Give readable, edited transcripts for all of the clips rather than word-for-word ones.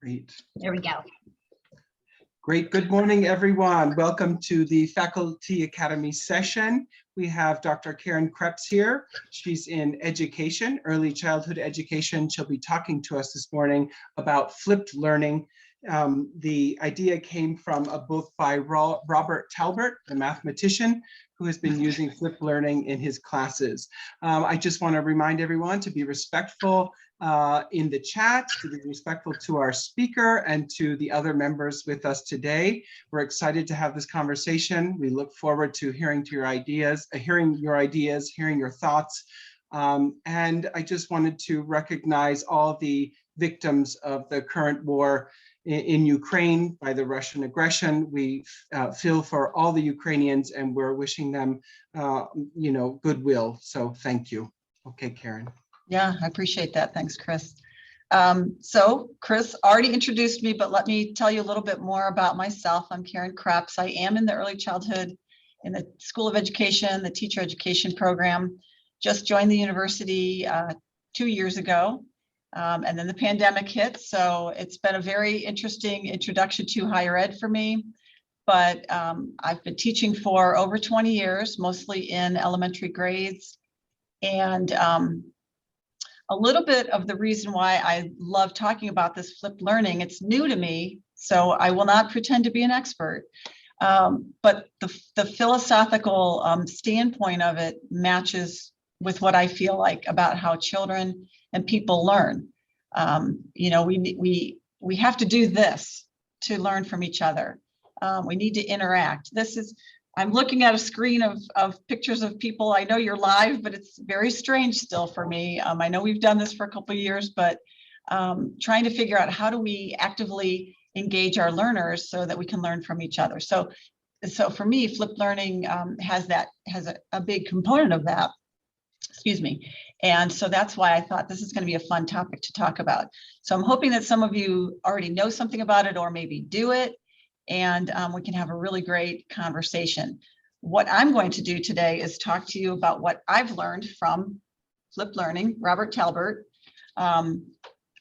Great. There we go. Great. Good morning, everyone. Welcome to the Faculty Academy session. We have Dr. Karen Kreps here. She's in education, early childhood education. She'll be talking to us this morning about flipped learning. The idea came from a book by Robert Talbert, the mathematician, who has been using flipped learning in his classes. I just want to remind everyone to be respectful in the chat, to be respectful to our speaker and to the other members with us today. We're excited to have this conversation. We look forward to hearing your ideas, hearing your thoughts. And I just wanted to recognize all the victims of the current war in Ukraine by the Russian aggression. We feel for all the Ukrainians and we're wishing them, goodwill. So thank you. Okay, Karen. Yeah, I appreciate that. Thanks, Chris. So Chris already introduced me, but let me tell you a little bit more about myself. I'm Karen Kreps. I am in the early childhood in the School of Education, the teacher education program. Just joined the university 2 years ago, and then the pandemic hit. So it's been a very interesting introduction to higher ed for me. But I've been teaching for over 20 years, mostly in elementary grades. And a little bit of the reason why I love talking about this flipped learning, it's new to me, so I will not pretend to be an expert. But the philosophical standpoint of it matches with what I feel like about how children and people learn. We have to do this to learn from each other. We need to interact. I'm looking at a screen of pictures of people. I know you're live, but it's very strange still for me. I know we've done this for a couple of years, but trying to figure out how do we actively engage our learners so that we can learn from each other. So for me, flipped learning has a big component of that. Excuse me. And so that's why I thought this is going to be a fun topic to talk about. So I'm hoping that some of you already know something about it or maybe do it. And we can have a really great conversation. What I'm going to do today is talk to you about what I've learned from flipped learning, Robert Talbert. I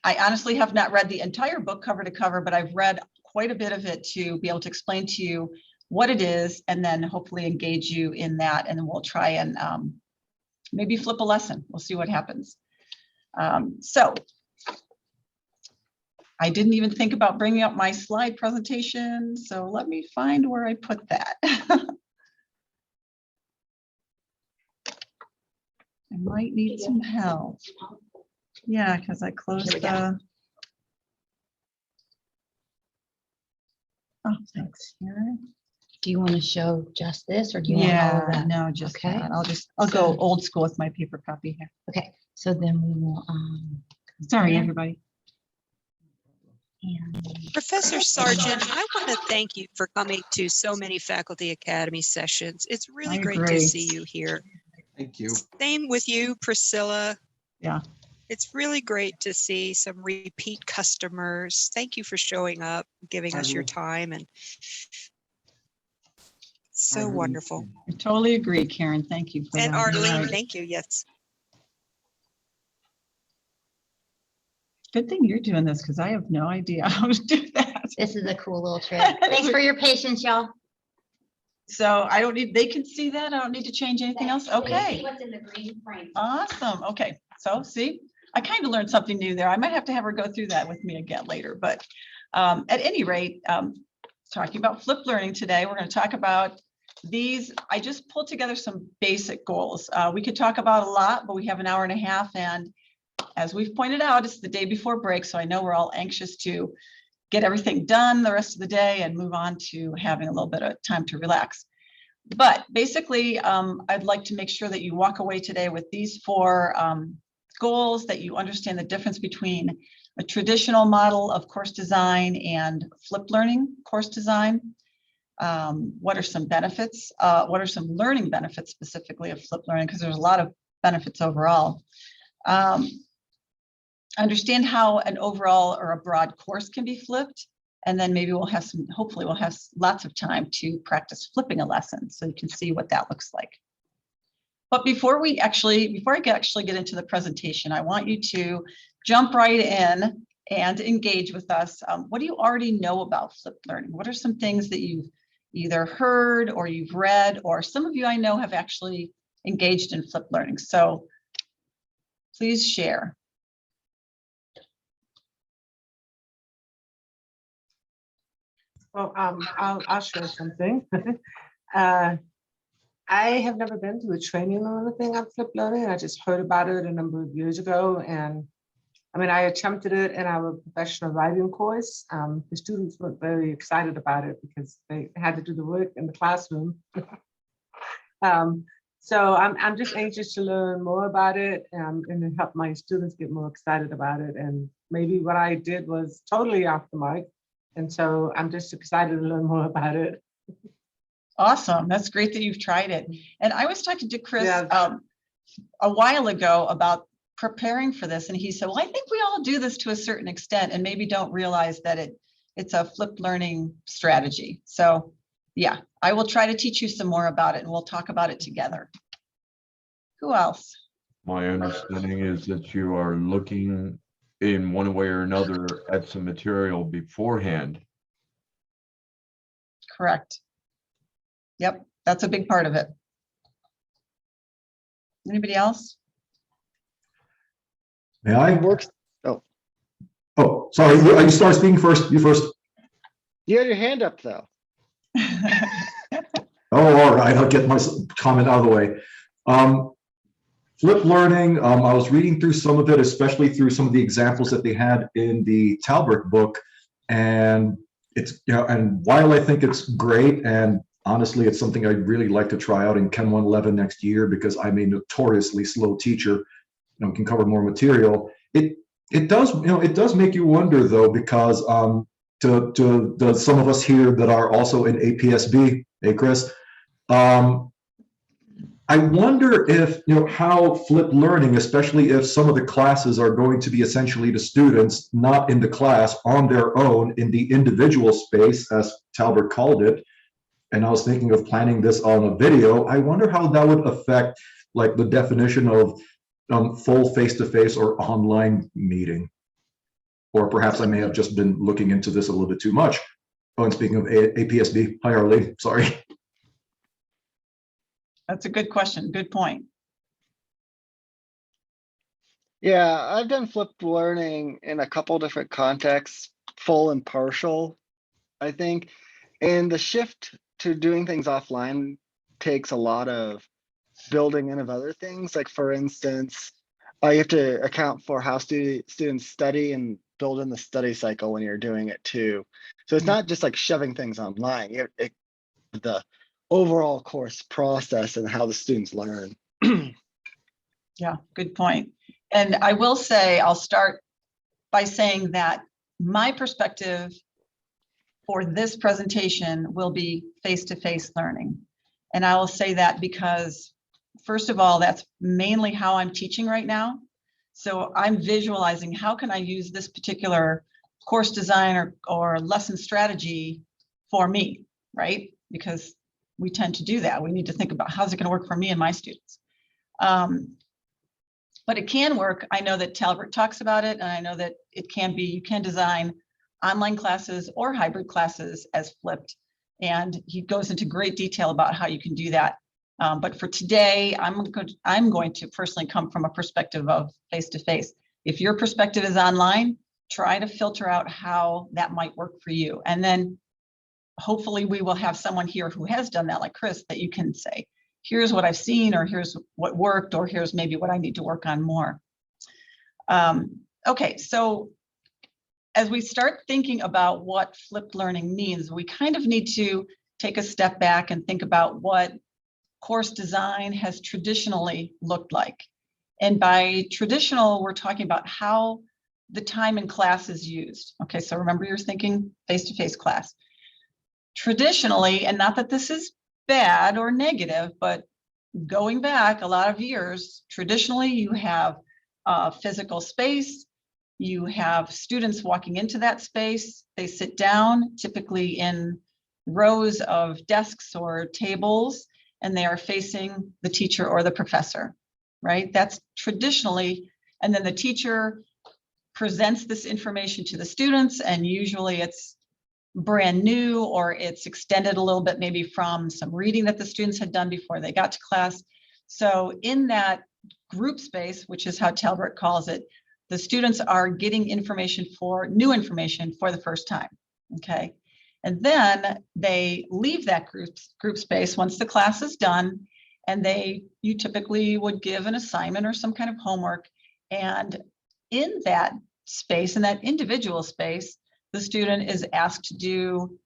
honestly have not read the entire book cover to cover, but I've read quite a bit of it to be able to explain to you what it is and then hopefully engage you in that. And then we'll try and maybe flip a lesson. We'll see what happens. So I didn't even think about bringing up my slide presentation, so let me find where I put that. I might need some help. Yeah, because I closed the. Oh, thanks. Here. Do you want to show just this, or do you want all of that? No, just okay. That. I'll go old school with my paper copy here. Okay, so then we will. Sorry, everybody. Professor Sargent, I want to thank you for coming to so many Faculty Academy sessions. It's really great to see you here. Thank you. Same with you, Priscilla. Yeah. It's really great to see some repeat customers. Thank you for showing up, giving us your time, and so wonderful. I totally agree, Karen. Thank you for and that. Arlene, thank you. Yes. Good thing you're doing this because I have no idea how to do that. This is a cool little trick. Thanks for your patience, y'all. So I don't need, they can see that. I don't need to change anything else. Okay. See what's in the green frame. Awesome. Okay. So see, I kind of learned something new there. I might have to have her go through that with me again later, but at any rate, talking about flipped learning today, we're going to talk about these. I just pulled together some basic goals. We could talk about a lot, but we have an hour and a half, and as we've pointed out, it's the day before break, so I know we're all anxious to get everything done the rest of the day and move on to having a little bit of time to relax. But basically, I'd like to make sure that you walk away today with these four goals, that you understand the difference between a traditional model of course design and flipped learning course design. What are some benefits? What are some learning benefits specifically of flipped learning? Because there's a lot of benefits overall. Understand how an overall or a broad course can be flipped, and then maybe we'll have some, hopefully we'll have lots of time to practice flipping a lesson so you can see what that looks like. But before I actually get into the presentation, I want you to jump right in and engage with us. What do you already know about flipped learning? What are some things that you've either heard or you've read, or some of you I know have actually engaged in flipped learning? So please share. Well, I'll share something. I have never been to a training or anything on flipped learning. I just heard about it a number of years ago. And I mean, I attempted it in our professional writing course. The students weren't very excited about it because they had to do the work in the classroom. So I'm just anxious to learn more about it and to help my students get more excited about it. And maybe what I did was totally off the mark. And so I'm just excited to learn more about it. Awesome. That's great that you've tried it. And I was talking to Chris Yeah. a while ago about preparing for this. And he said, well, I think we all do this to a certain extent and maybe don't realize that it's a flipped learning strategy. So yeah, I will try to teach you some more about it and we'll talk about it together. Who else? My understanding is that you are looking in one way or another at some material beforehand. Correct. Yep, that's a big part of it. Anybody else? May I? It works. Oh, sorry, you start speaking first. You first. You had your hand up though. Oh, all right, I'll get my comment out of the way. Flipped learning, I was reading through some of it, especially through some of the examples that they had in the Talbert book. And it's, you know, and while I think it's great, and honestly, it's something I'd really like to try out in Chem 111 next year because I'm a notoriously slow teacher, can cover more material. It does, it does make you wonder though, because to some of us here that are also in APSB, hey Chris, I wonder if, how flipped learning, especially if some of the classes are going to be essentially the students not in the class on their own in the individual space, as Talbert called it. And I was thinking of planning this on a video. I wonder how that would affect like the definition of full face-to-face or online meeting. Or perhaps I may have just been looking into this a little bit too much. Oh, and speaking of APSB, hi Arlie, sorry. That's a good question. Good point. Yeah, I've done flipped learning in a couple different contexts, full and partial, I think. And the shift to doing things offline takes a lot of building in of other things. Like for instance, you have to account for how students study and build in the study cycle when you're doing it too. So it's not just like shoving things online. The overall course process and how the students learn. Yeah, good point. And I will say, I'll start by saying that my perspective for this presentation will be face-to-face learning. And I will say that because, first of all, that's mainly how I'm teaching right now. So I'm visualizing how can I use this particular course design or lesson strategy for me, right? Because we tend to do that. We need to think about how's it going to work for me and my students. But it can work. I know that Talbert talks about it, and I know that it can be, you can design online classes or hybrid classes as flipped. And he goes into great detail about how you can do that. But for today, I'm going to personally come from a perspective of face-to-face. If your perspective is online, try to filter out how that might work for you. And then hopefully we will have someone here who has done that, like Chris, that you can say, here's what I've seen, or here's what worked, or here's maybe what I need to work on more. Okay, so as we start thinking about what flipped learning means, we kind of need to take a step back and think about what course design has traditionally looked like. And by traditional, we're talking about how the time in class is used. Okay, so remember you're thinking face-to-face class. Traditionally, and not that this is bad or negative, but going back a lot of years, traditionally you have physical space, you have students walking into that space, they sit down, typically in rows of desks or tables, and they are facing the teacher or the professor, right? That's traditionally, and then the teacher presents this information to the students, and usually it's brand new or it's extended a little bit, maybe from some reading that the students had done before they got to class. So in that group space, which is how Talbert calls it, the students are getting new information for the first time, okay? And then they leave that group space once the class is done, and you typically would give an assignment or some kind of homework. And in that space, in that individual space, the student is asked to do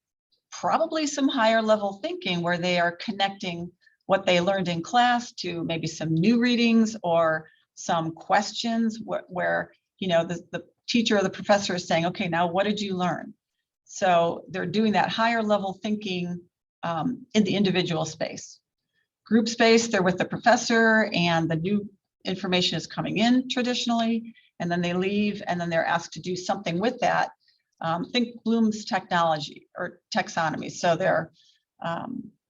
probably some higher level thinking where they are connecting what they learned in class to maybe some new readings or some questions where the teacher or the professor is saying, okay, now what did you learn? So they're doing that higher level thinking in the individual space. Group space, they're with the professor and the new information is coming in traditionally, and then they leave and then they're asked to do something with that. Think Bloom's technology or taxonomy. So they're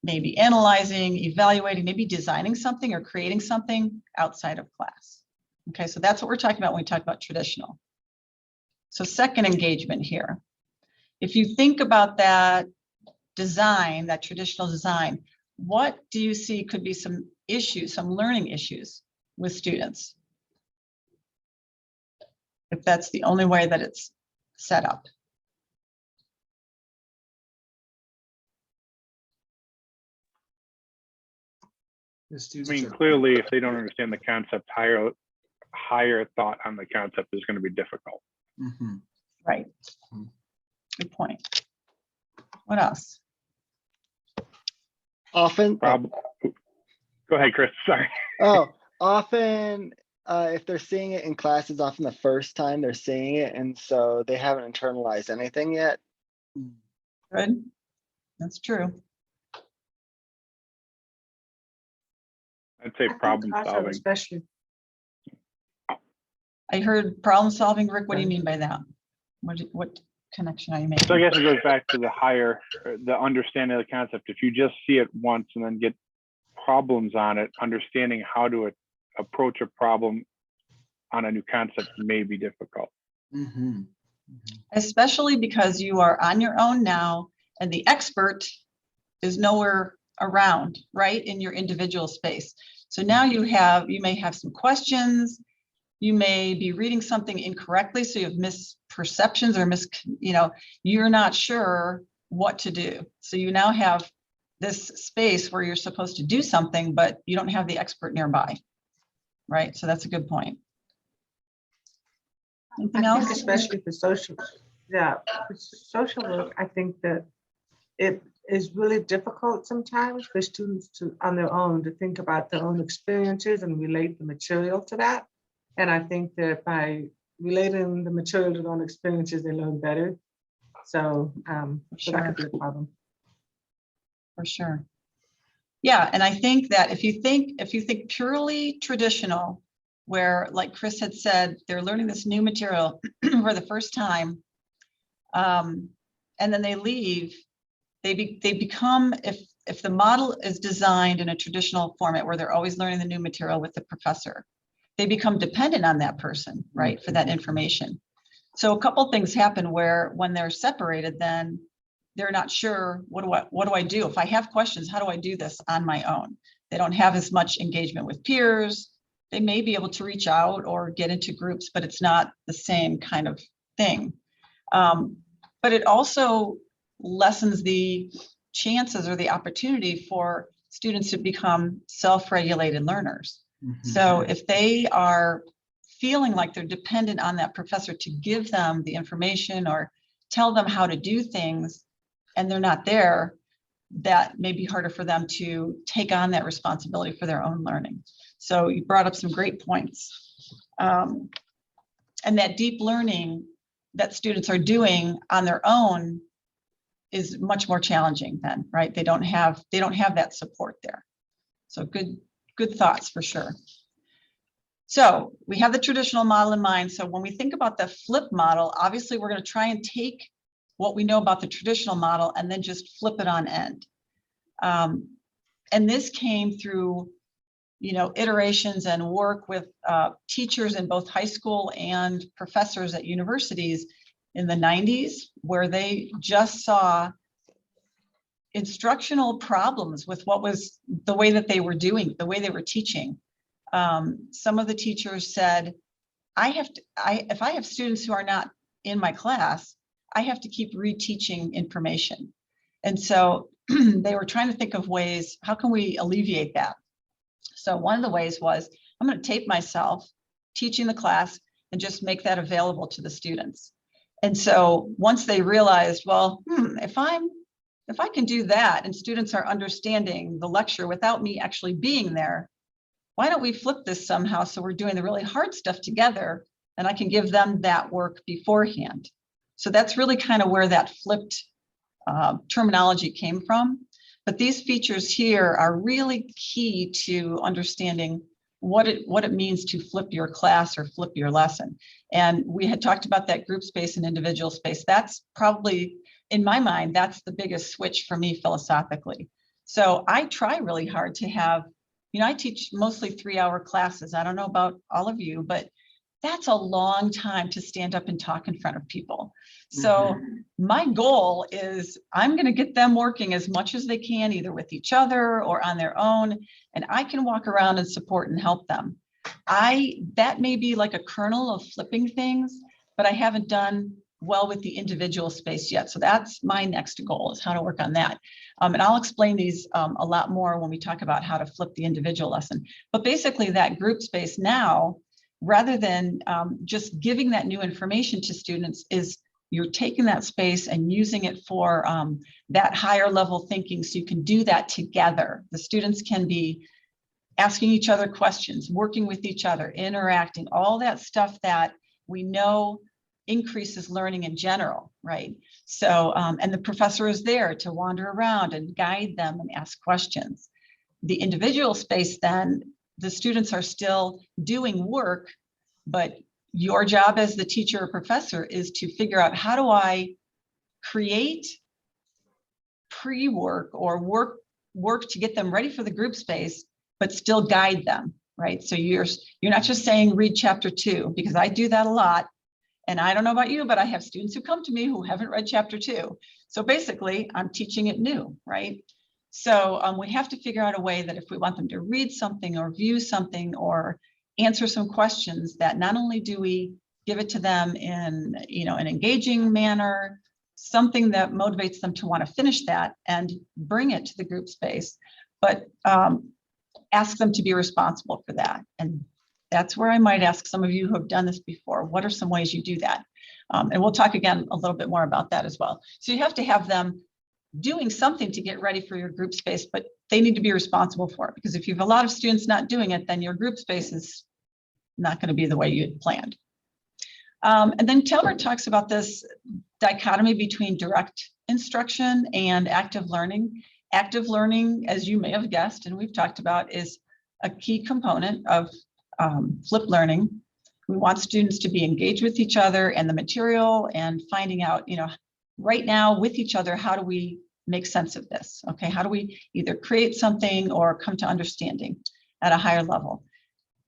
maybe analyzing, evaluating, maybe designing something or creating something outside of class. Okay, so that's what we're talking about when we talk about traditional. So second engagement here. If you think about that design, that traditional design, what do you see could be some issues, some learning issues with students? If that's the only way that it's set up. I mean, clearly, if they don't understand the concept, higher thought on the concept is going to be difficult. Mhm. Right. Good point. What else? Often, Go ahead, Chris. Sorry. often if they're seeing it in class, it's often the first time they're seeing it, and so they haven't internalized anything yet. Good. That's true. I'd say problem solving. Especially. I heard problem solving. Rick, what do you mean by that? What connection are you making? So I guess it goes back to the understanding of the concept. If you just see it once and then get problems on it, understanding how to approach a problem on a new concept may be difficult. Mm-hmm. Especially because you are on your own now and the expert is nowhere around, right, in your individual space. So now you may have some questions, you may be reading something incorrectly, so you have misperceptions or you're not sure what to do. So you now have this space where you're supposed to do something, but you don't have the expert nearby, right? So that's a good point. Anything else? Especially for social work, I think that it is really difficult sometimes for students on their own to think about their own experiences and relate the material to that. And I think that by relating the material to their own experiences, they learn better. So, so that could be a problem. For sure. Yeah, and I think that if you think purely traditional, where, like Chris had said, they're learning this new material for the first time, and then they leave, they become, if the model is designed in a traditional format where they're always learning the new material with the professor, they become dependent on that person, right, for that information. So a couple things happen where when they're separated, then they're not sure, what do I do? If I have questions, how do I do this on my own? They don't have as much engagement with peers. They may be able to reach out or get into groups, but it's not the same kind of thing. But it also lessens the chances or the opportunity for students to become self-regulated learners. Mm-hmm. So if they are feeling like they're dependent on that professor to give them the information or tell them how to do things, and they're not there, that may be harder for them to take on that responsibility for their own learning. So you brought up some great points. And that deep learning that students are doing on their own is much more challenging then, right? They don't have that support there. So good thoughts for sure. So we have the traditional model in mind. So when we think about the flip model, obviously we're going to try and take what we know about the traditional model and then just flip it on end. And this came through iterations and work with teachers in both high school and professors at universities in the 90s, where they just saw instructional problems with what was the way that they were doing, the way they were teaching. Some of the teachers said, if I have students who are not in my class, I have to keep reteaching information. And so they were trying to think of ways, how can we alleviate that? So one of the ways was, I'm going to tape myself teaching the class and just make that available to the students. And so once they realized, well, if I can do that and students are understanding the lecture without me actually being there, why don't we flip this somehow so we're doing the really hard stuff together and I can give them that work beforehand. So that's really kind of where that flipped terminology came from. But these features here are really key to understanding what it means to flip your class or flip your lesson. And we had talked about that group space and individual space. That's probably, in my mind, that's the biggest switch for me philosophically. So I try really hard to have, I teach mostly 3-hour classes. I don't know about all of you, but that's a long time to stand up and talk in front of people. So my goal is I'm going to get them working as much as they can, either with each other or on their own, and I can walk around and support and help them. That may be like a kernel of flipping things, but I haven't done well with the individual space yet. So that's my next goal, is how to work on that. And I'll explain these a lot more when we talk about how to flip the individual lesson. But basically that group space now, rather than just giving that new information to students, is you're taking that space and using it for that higher level thinking, so you can do that together. The students can be asking each other questions, working with each other, interacting, all that stuff that we know increases learning in general, right? So, and the professor is there to wander around and guide them and ask questions. The individual space, then, the students are still doing work, but your job as the teacher or professor is to figure out, how do I create pre-work or work to get them ready for the group space, but still guide them, right? So you're not just saying read chapter 2, because I do that a lot. And I don't know about you, but I have students who come to me who haven't read chapter 2. So basically I'm teaching it new, right? So we have to figure out a way that if we want them to read something or view something or answer some questions, that not only do we give it to them in an engaging manner, something that motivates them to want to finish that and bring it to the group space, but ask them to be responsible for that. And that's where I might ask some of you who have done this before, what are some ways you do that? And we'll talk again a little bit more about that as well. So you have to have them doing something to get ready for your group space, but they need to be responsible for it, because if you have a lot of students not doing it, then your group space is not going to be the way you had planned. And then Talbert talks about this dichotomy between direct instruction and active learning. Active learning, as you may have guessed, and we've talked about, is a key component of flipped learning. We want students to be engaged with each other and the material, and finding out, right now with each other, how do we make sense of this? Okay, how do we either create something or come to understanding at a higher level?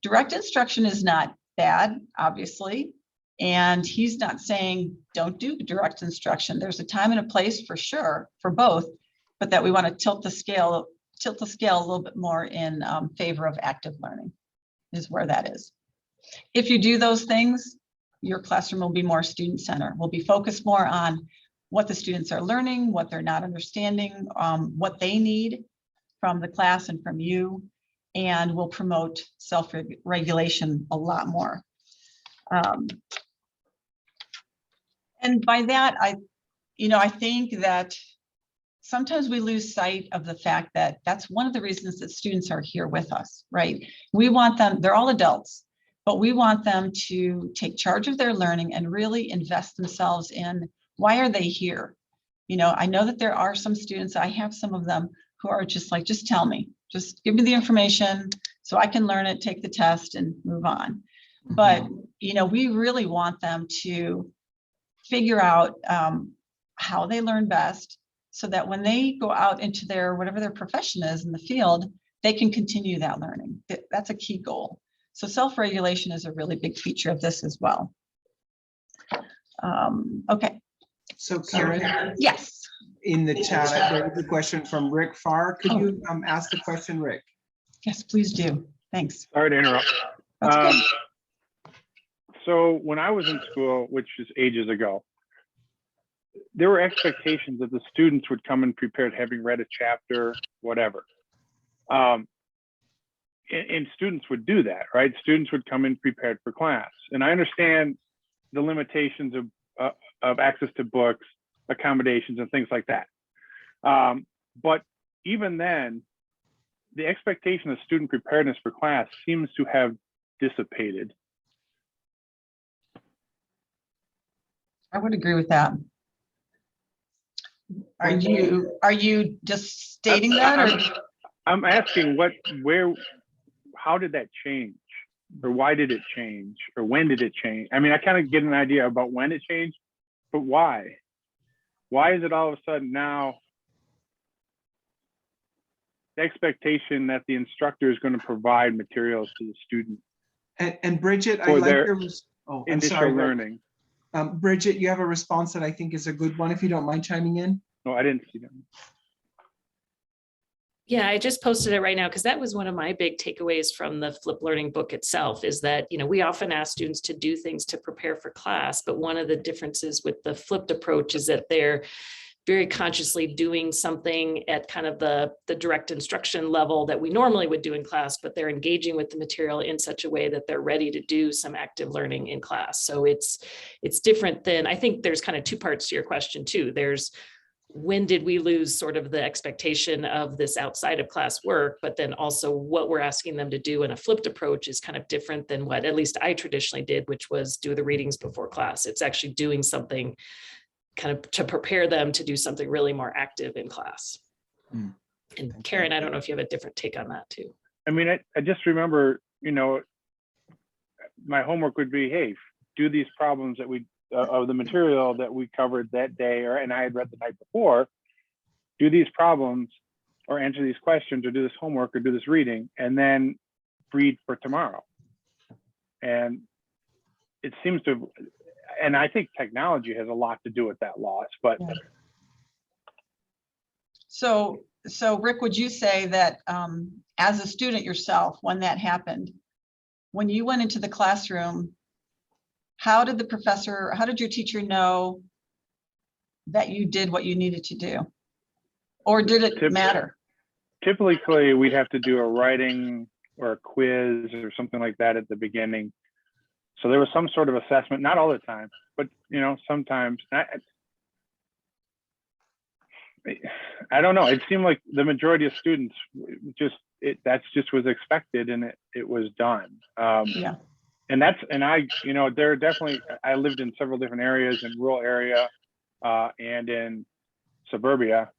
Direct instruction is not bad, obviously, and he's not saying don't do direct instruction. There's a time and a place for sure for both, but that we want to tilt the scale a little bit more in favor of active learning is where that is. If you do those things, your classroom will be more student-centered. We'll be focused more on what the students are learning, what they're not understanding, what they need from the class and from you, and we'll promote self-regulation a lot more. And by that, I think that sometimes we lose sight of the fact that that's one of the reasons that students are here with us, right? We want them, they're all adults, but we want them to take charge of their learning and really invest themselves in, why are they here? I know that there are some students, I have some of them who are just like, just tell me, just give me the information so I can learn it, take the test and move on. But, we really want them to figure out how they learn best, so that when they go out into whatever their profession is in the field, they can continue that learning. That's a key goal. So self-regulation is a really big feature of this as well. Okay. So Karen, Yes. in the chat, there is a question from Rick Farr. Could you ask the question, Rick? Yes, please do. Thanks. Sorry to interrupt. That's okay. So when I was in school, which is ages ago, there were expectations that the students would come in prepared, having read a chapter, whatever. And students would do that, right? Students would come in prepared for class. And I understand the limitations of access to books, accommodations, and things like that. But even then, the expectation of student preparedness for class seems to have dissipated. I would agree with that. Are you just stating that, or? I'm asking how did that change, or why did it change, or when did it change? I mean, I kind of get an idea about when it changed, but why? Why is it all of a sudden now the expectation that the instructor is going to provide materials to the student And Bridget, I for like their your, I'm initial sorry, Rick. learning? Bridget, you have a response that I think is a good one, if you don't mind chiming in. No, I didn't see them. Yeah, I just posted it right now because that was one of my big takeaways from the Flip Learning book itself, is that, we often ask students to do things to prepare for class, but one of the differences with the flipped approach is that they're very consciously doing something at kind of the direct instruction level that we normally would do in class, but they're engaging with the material in such a way that they're ready to do some active learning in class. So it's different than, I think there's kind of two parts to your question too. There's, when did we lose sort of the expectation of this outside of class work, but then also what we're asking them to do in a flipped approach is kind of different than what at least I traditionally did, which was do the readings before class. It's actually doing something kind of to prepare them to do something really more active in class. And Karen, I don't know if you have a different take on that too. I mean, I just remember, my homework would be, hey, do these problems that we of the material that we covered that day, and I had read the night before, do these problems or answer these questions or do this homework or do this reading, and then read for tomorrow. And it seems to, and I think technology has a lot to do with that loss, but. Yeah. So Rick, would you say that as a student yourself, when that happened, when you went into the classroom, how did your teacher know that you did what you needed to do? Or did it matter? Typically, we'd have to do a writing or a quiz or something like that at the beginning. So there was some sort of assessment, not all the time, but sometimes. I don't know. It seemed like the majority of students that's just was expected, and it was done. Yeah. And there are definitely, I lived in several different areas, in rural area and in suburbia,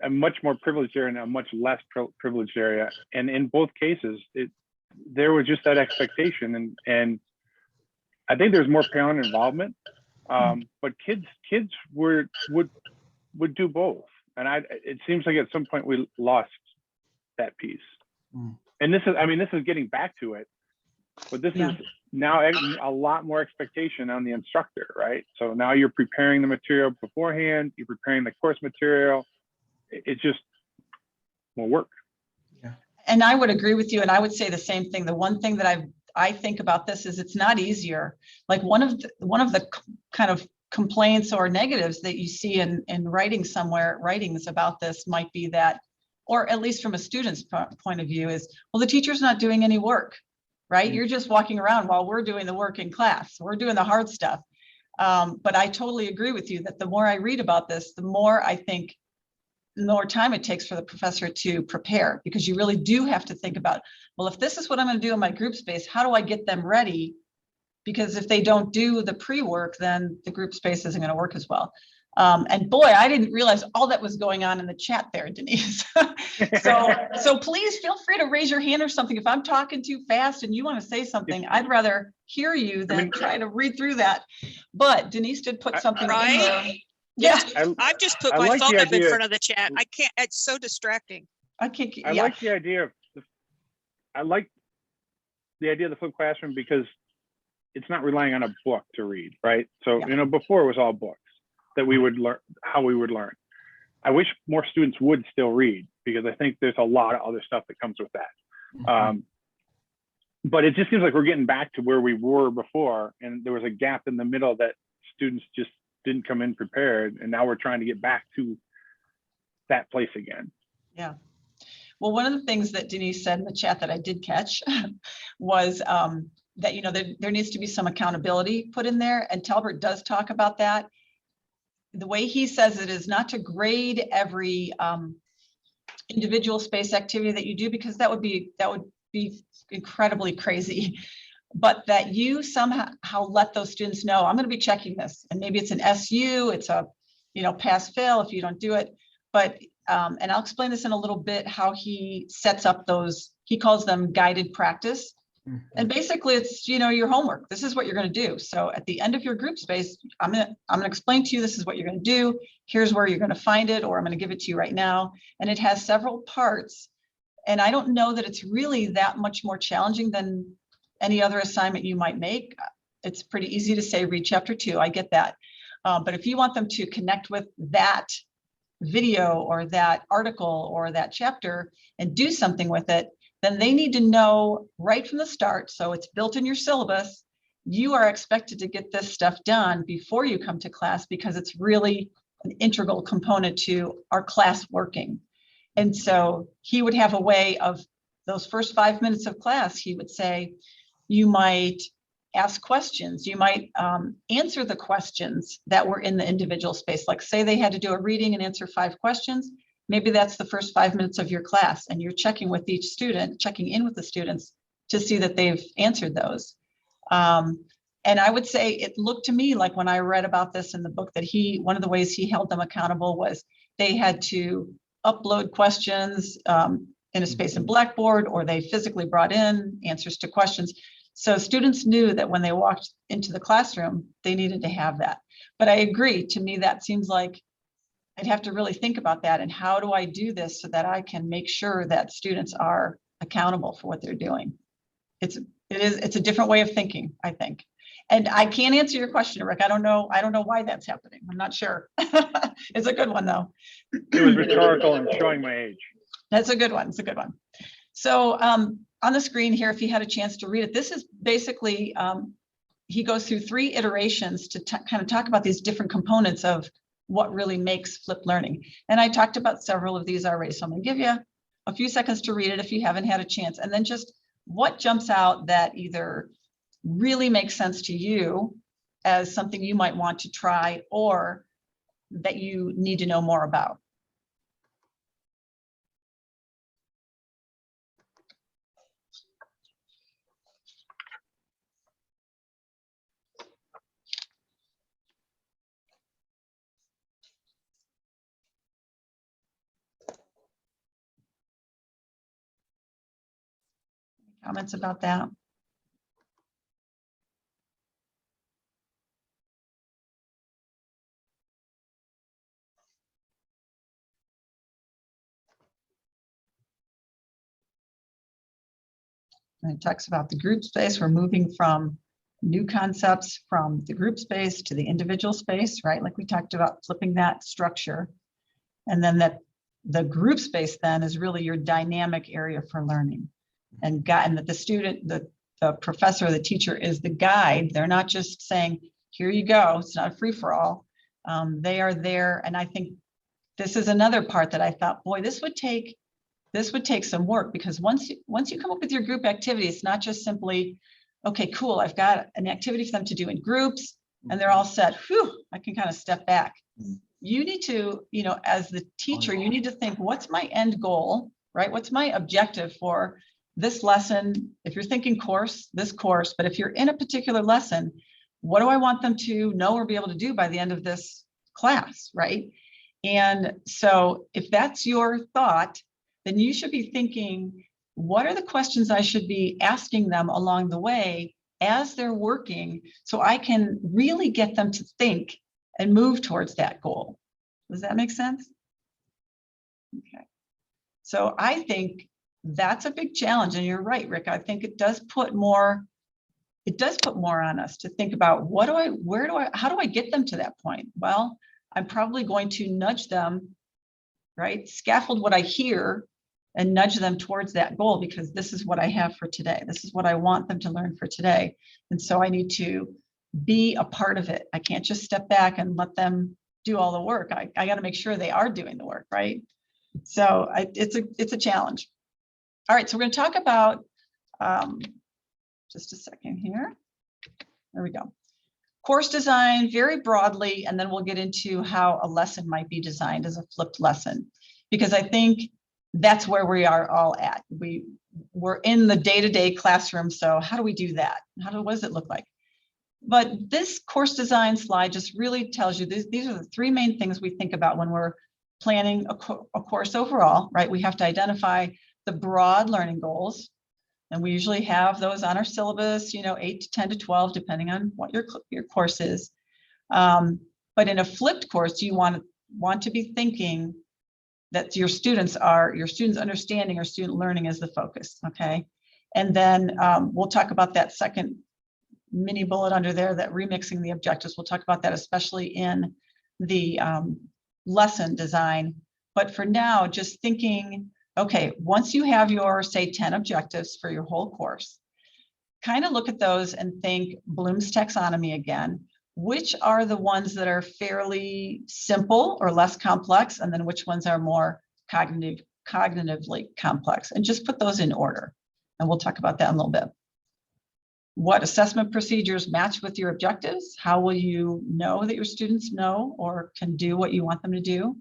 a much more privileged area and a much less privileged area. And in both cases, there was just that expectation. And I think there's more parent involvement, but kids would do both. And it seems like at some point we lost that piece. And this is getting back to it, but this is now a lot more expectation on the instructor, right? So now you're preparing the material beforehand, you're preparing the course material. It's just more work. Yeah. And I would agree with you. And I would say the same thing. The one thing that I think about this is it's not easier. Like one of the kind of complaints or negatives that you see in writings about this might be that, or at least from a student's point of view, is, well, the teacher's not doing any work, right? You're just walking around while we're doing the work in class. We're doing the hard stuff. But I totally agree with you that the more I read about this, the more I think the more time it takes for the professor to prepare, because you really do have to think about, well, if this is what I'm going to do in my group space, how do I get them ready? Because if they don't do the pre-work, then the group space isn't going to work as well. And boy, I didn't realize all that was going on in the chat there, Denise. so please feel free to raise your hand or something. If I'm talking too fast and you want to say something, I'd rather hear you than try to read through that. But Denise did put something in there. Yeah, I've just put my phone up in front of the chat. I can't, it's so distracting. Okay, I yeah, like the idea of the flipped classroom because it's not relying on a book to read, right? So, Yeah. before it was all books that we would learn, how we would learn. I wish more students would still read because I think there's a lot of other stuff that comes with that. But it just seems like we're getting back to where we were before, and there was a gap in the middle that students just didn't come in prepared, and now we're trying to get back to that place again. yeah. Well, one of the things that Denise said in the chat that I did catch was that, there needs to be some accountability put in there. And Talbert does talk about that. The way he says it is not to grade every individual space activity that you do, because that would be incredibly crazy. But that you somehow let those students know, I'm going to be checking this. And maybe it's an SU, it's a, pass fail if you don't do it. But and I'll explain this in a little bit, how he sets up those, he calls them guided practice. And basically it's, your homework. This is what you're going to do. So at the end of your group space, I'm going to explain to you, this is what you're going to do. Here's where you're going to find it, or I'm going to give it to you right now. And it has several parts. And I don't know that it's really that much more challenging than any other assignment you might make. It's pretty easy to say, read chapter 2. I get that. But if you want them to connect with that video or that article or that chapter and do something with it, then they need to know right from the start. So it's built in your syllabus. You are expected to get this stuff done before you come to class, because it's really an integral component to our class working. And so he would have a way of those first 5 minutes of class, he would say, you might ask questions, you might answer the questions that were in the individual space. Like say they had to do a reading and answer 5 questions. Maybe that's the first 5 minutes of your class, and you're checking with each student, checking in with the students to see that they've answered those. And I would say it looked to me like, when I read about this in the book, that one of the ways he held them accountable was they had to upload questions in a space in Blackboard, or they physically brought in answers to questions. So students knew that when they walked into the classroom, they needed to have that. But I agree, to me, that seems like I'd have to really think about that. And how do I do this so that I can make sure that students are accountable for what they're doing? It's a different way of thinking, I think. And I can't answer your question, Rick. I don't know why that's happening. I'm not sure. It's a good one, though. It was rhetorical and showing my age. That's a good one. It's a good one. So on the screen here, if you had a chance to read it, this is basically, he goes through 3 iterations to kind of talk about these different components of what really makes flipped learning. And I talked about several of these already. So I'm going to give you a few seconds to read it if you haven't had a chance. And then just what jumps out that either really makes sense to you as something you might want to try, or that you need to know more about. Comments about that? And it talks about the group space. We're moving from new concepts from the group space to the individual space, right? Like we talked about, flipping that structure. And then that the group space then is really your dynamic area for learning. And that the student, the professor, the teacher is the guide. They're not just saying, here you go. It's not a free for all. They are there. And I think this is another part that I thought, boy, this would take some work, because once you come up with your group activity, it's not just simply, okay, cool, I've got an activity for them to do in groups and they're all set. Whew, I can kind of step back. You need to, as the teacher, you need to think, what's my end goal, right? What's my objective for this lesson? If you're thinking course, this course, but if you're in a particular lesson, what do I want them to know or be able to do by the end of this class, right? And so if that's your thought, then you should be thinking, what are the questions I should be asking them along the way as they're working, so I can really get them to think and move towards that goal. Does that make sense? Okay. So I think that's a big challenge. And you're right, Rick. I think it does put more on us to think about how do I get them to that point? Well, I'm probably going to nudge them, right? Scaffold what I hear and nudge them towards that goal, because this is what I have for today. This is what I want them to learn for today. And so I need to be a part of it. I can't just step back and let them do all the work. I got to make sure they are doing the work, right? So it's a challenge. All right, so we're going to talk about, just a second here. There we go. Course design very broadly, and then we'll get into how a lesson might be designed as a flipped lesson, because I think that's where we are all at. We're in the day-to-day classroom, so how do we do that? What does it look like? But this course design slide just really tells you these are the three main things we think about when we're planning a course overall, right? We have to identify the broad learning goals, and we usually have those on our syllabus, 8 to 10 to 12, depending on what your course is. But in a flipped course, you want to be thinking that your students understanding or student learning is the focus, okay? And then we'll talk about that second mini bullet under there, that remixing the objectives. We'll talk about that, especially in the lesson design. But for now, just thinking, okay, once you have your, say, 10 objectives for your whole course, kind of look at those and think Bloom's taxonomy again. Which are the ones that are fairly simple or less complex, and then which ones are more cognitively complex, and just put those in order. And we'll talk about that in a little bit. What assessment procedures match with your objectives? How will you know that your students know or can do what you want them to do?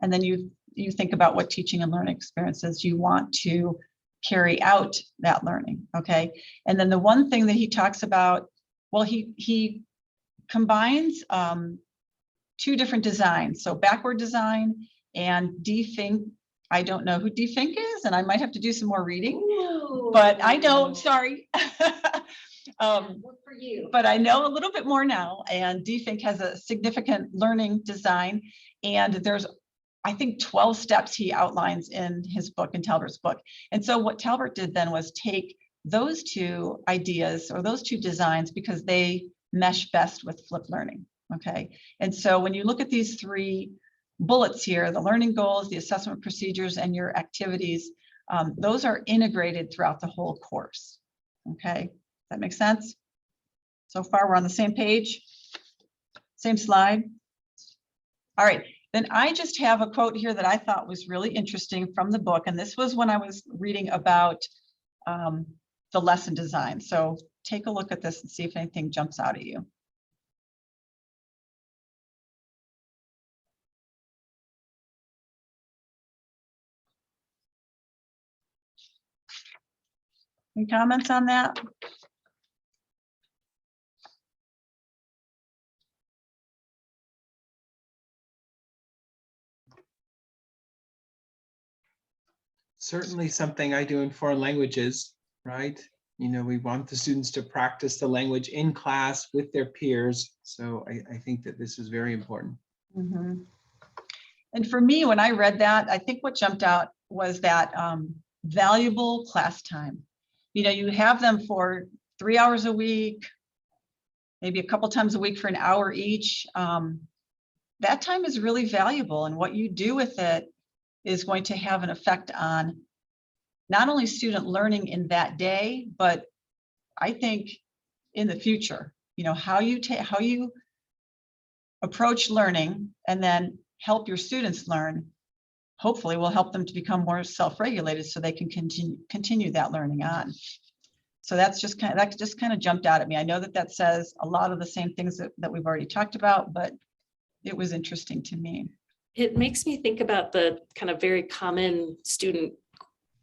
And then you think about what teaching and learning experiences you want to carry out that learning, okay? And then the one thing that he talks about, well, he combines two different designs. So backward design and defink. I don't know who defink is, and I might have to do some more reading. Ooh. But I know, sorry. For you. But I know a little bit more now, and defink has a significant learning design, and there's, I think, 12 steps he outlines in his book, in Talbert's book. And so what Talbert did then was take those two ideas or those two designs, because they mesh best with flipped learning, okay? And so when you look at these three bullets here, the learning goals, the assessment procedures, and your activities, those are integrated throughout the whole course, okay? That makes sense? So far, we're on the same page, same slide. All right, then I just have a quote here that I thought was really interesting from the book, and this was when I was reading about the lesson design. So take a look at this and see if anything jumps out at you. Any comments on that? Certainly something I do in foreign languages, right? We want the students to practice the language in class with their peers. So I think that this is very important. Mm-hmm. And for me, when I read that, I think what jumped out was that valuable class time. You have them for 3 hours a week, maybe a couple times a week for an hour each. That time is really valuable, and what you do with it is going to have an effect on not only student learning in that day, but I think in the future, how you approach learning and then help your students learn, hopefully will help them to become more self-regulated so they can continue that learning on. So that just kind of jumped out at me. I know that says a lot of the same things that we've already talked about, but it was interesting to me. It makes me think about the kind of very common student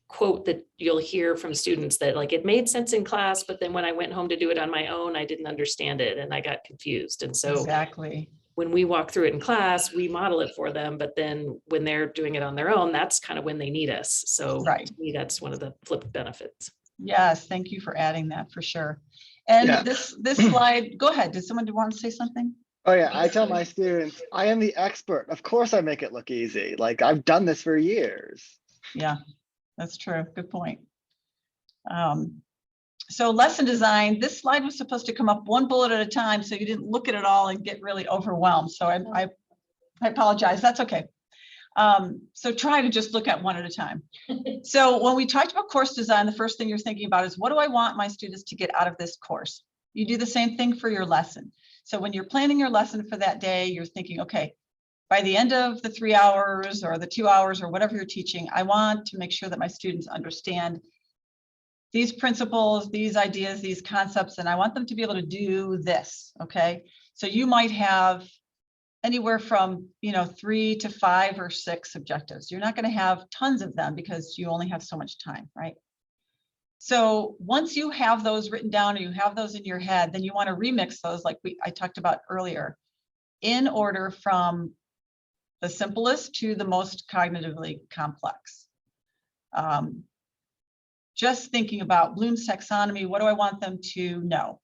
quote that you'll hear from students that, like, it made sense in class, but then when I went home to do it on my own, I didn't understand it and I got confused. And so exactly, when we walk through it in class, we model it for them, but then when they're doing it on their own, that's kind of when they need us. So right. To me, that's one of the flipped benefits. Yes, thank you for adding that, for sure. And yeah. This slide, go ahead. Did someone want to say something? Oh yeah, I tell my students, I am the expert. Of course I make it look easy. Like, I've done this for years. Yeah, That's true. Good point. So lesson design, this slide was supposed to come up one bullet at a time, so you didn't look at it all and get really overwhelmed. So I apologize. That's okay. So try to just look at one at a time. So when we talked about course design, the first thing you're thinking about is, what do I want my students to get out of this course? You do the same thing for your lesson. So when you're planning your lesson for that day, you're thinking, okay, by the end of the 3 hours or the 2 hours or whatever you're teaching, I want to make sure that my students understand these principles, these ideas, these concepts, and I want them to be able to do this, okay? So you might have anywhere from 3 to 5 or 6 objectives. You're not going to have tons of them because you only have so much time, right? So once you have those written down or you have those in your head, then you want to remix those like I talked about earlier, in order from the simplest to the most cognitively complex. Just thinking about Bloom's taxonomy, what do I want them to know?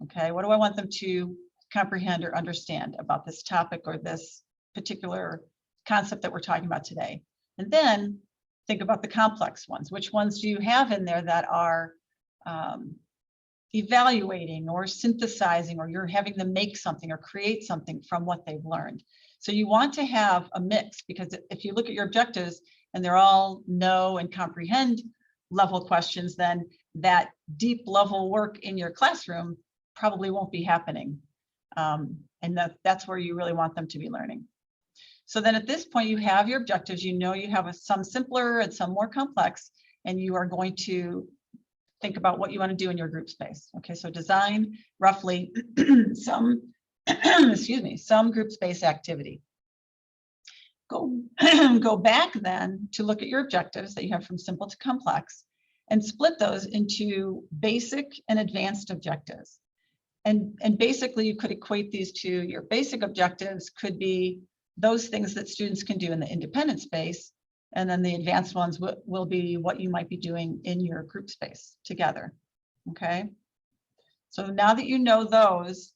Okay, what do I want them to comprehend or understand about this topic or this particular concept that we're talking about today? And then think about the complex ones. Which ones do you have in there that are evaluating or synthesizing, or you're having them make something or create something from what they've learned? So you want to have a mix, because if you look at your objectives and they're all know and comprehend level questions, then that deep level work in your classroom probably won't be happening. And that's where you really want them to be learning. So then at this point, you have your objectives, you have some simpler and some more complex, and you are going to think about what you want to do in your group space. Okay, so design roughly some, excuse me, some group space activity. Go back then to look at your objectives that you have from simple to complex and split those into basic and advanced objectives. And basically you could equate these to your basic objectives could be those things that students can do in the independent space. And then the advanced ones will be what you might be doing in your group space together. Okay. So now that you know those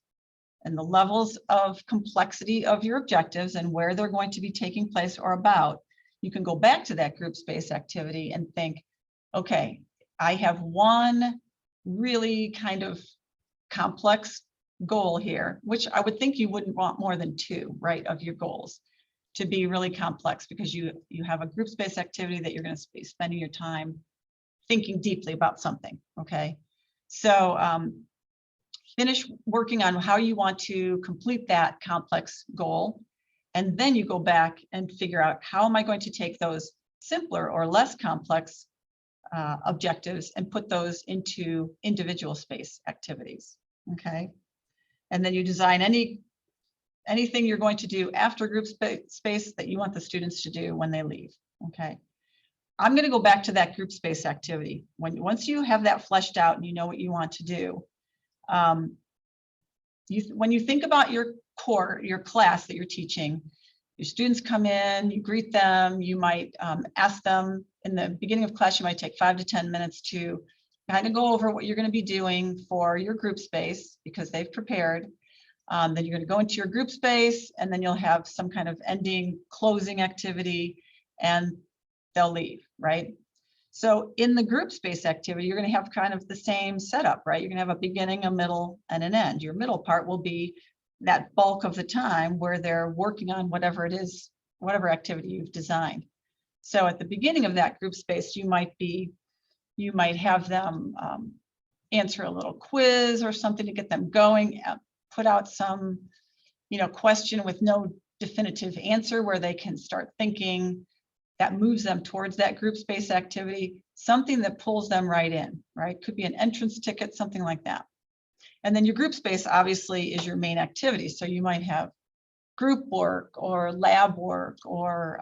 and the levels of complexity of your objectives and where they're going to be taking place or about, you can go back to that group space activity and think, okay, I have one really kind of complex goal here, which I would think you wouldn't want more than 2, right, of your goals to be really complex, because you have a group space activity that you're going to be spending your time thinking deeply about something. Okay, so finish working on how you want to complete that complex goal, and then you go back and figure out, how am I going to take those simpler or less complex objectives and put those into individual space activities. Okay, and then you design anything you're going to do after group space that you want the students to do when they leave. Okay, I'm going to go back to that group space activity. Once you have that fleshed out and you know what you want to do, when you think about your class that you're teaching, your students come in, you greet them, you might ask them in the beginning of class, you might take 5 to 10 minutes to kind of go over what you're going to be doing for your group space, because they've prepared. Then you're going to go into your group space, and then you'll have some kind of ending closing activity, and they'll leave, right? So in the group space activity, you're going to have kind of the same setup, right? You're going to have a beginning, a middle, and an end. Your middle part will be that bulk of the time where they're working on whatever it is, whatever activity you've designed. So at the beginning of that group space, you might have them answer a little quiz or something to get them going, put out some, question with no definitive answer where they can start thinking. That moves them towards that group space activity, something that pulls them right in, right? Could be an entrance ticket, something like that. And then your group space obviously is your main activity. So you might have group work or lab work or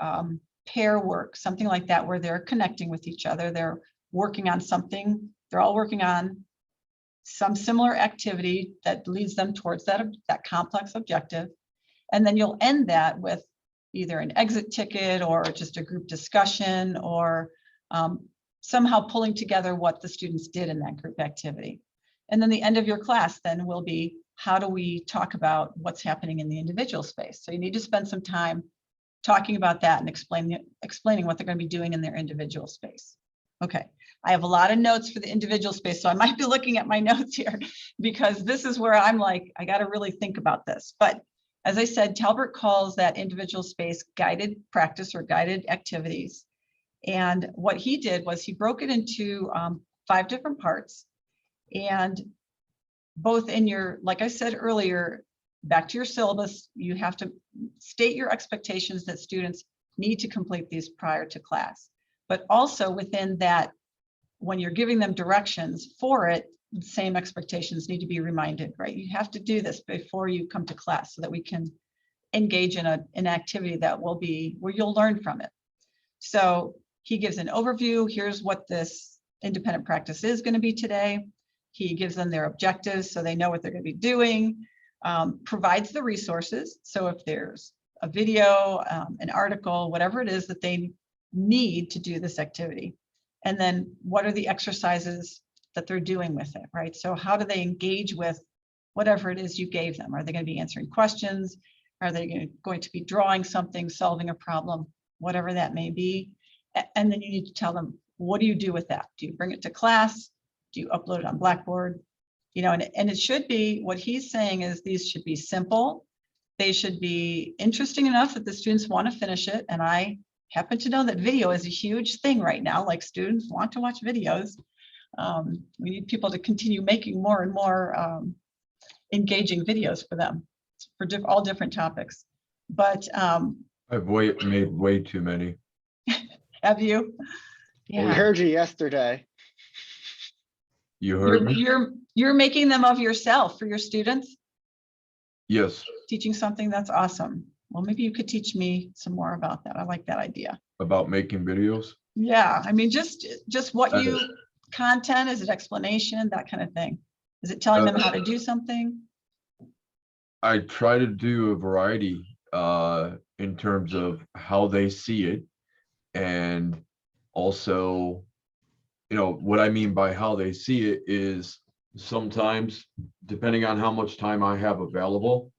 pair work, something like that, where they're connecting with each other. They're working on something. They're all working on some similar activity that leads them towards that complex objective. And then you'll end that with either an exit ticket or just a group discussion, or somehow pulling together what the students did in that group activity. And then the end of your class then will be, how do we talk about what's happening in the individual space? So you need to spend some time talking about that and explaining what they're going to be doing in their individual space. Okay, I have a lot of notes for the individual space, so I might be looking at my notes here because this is where I'm like, I got to really think about this. But as I said, Talbert calls that individual space guided practice or guided activities. And what he did was he broke it into 5 different parts. And both in your, like I said earlier, back to your syllabus, you have to state your expectations that students need to complete these prior to class. But also within that, when you're giving them directions for it, the same expectations need to be reminded, right? You have to do this before you come to class so that we can engage in an activity that will be where you'll learn from it. So he gives an overview. Here's what this independent practice is going to be today. He gives them their objectives so they know what they're going to be doing, provides the resources. So if there's a video, an article, whatever it is that they need to do this activity. And then what are the exercises that they're doing with it, right? So how do they engage with whatever it is you gave them? Are they going to be answering questions? Are they going to be drawing something, solving a problem, whatever that may be? And then you need to tell them, what do you do with that? Do you bring it to class? Do you upload it on Blackboard? You know, and it should be, what he's saying is these should be simple. They should be interesting enough that the students want to finish it. And I happen to know that video is a huge thing right now. Like, students want to watch videos. We need people to continue making more and more engaging videos for them for all different topics. But I've made way too many. have you? We heard you yesterday. You heard me? You're making them of yourself for your students, Yes. teaching something. That's awesome. Well, maybe you could teach me some more about that. I like that idea. About making videos? Yeah, I mean, just what you content, is it explanation, that kind of thing? Is it telling them how to do something? I try to do a variety in terms of how they see it, and also, you know, what I mean by how they see it is sometimes, depending on how much time I have available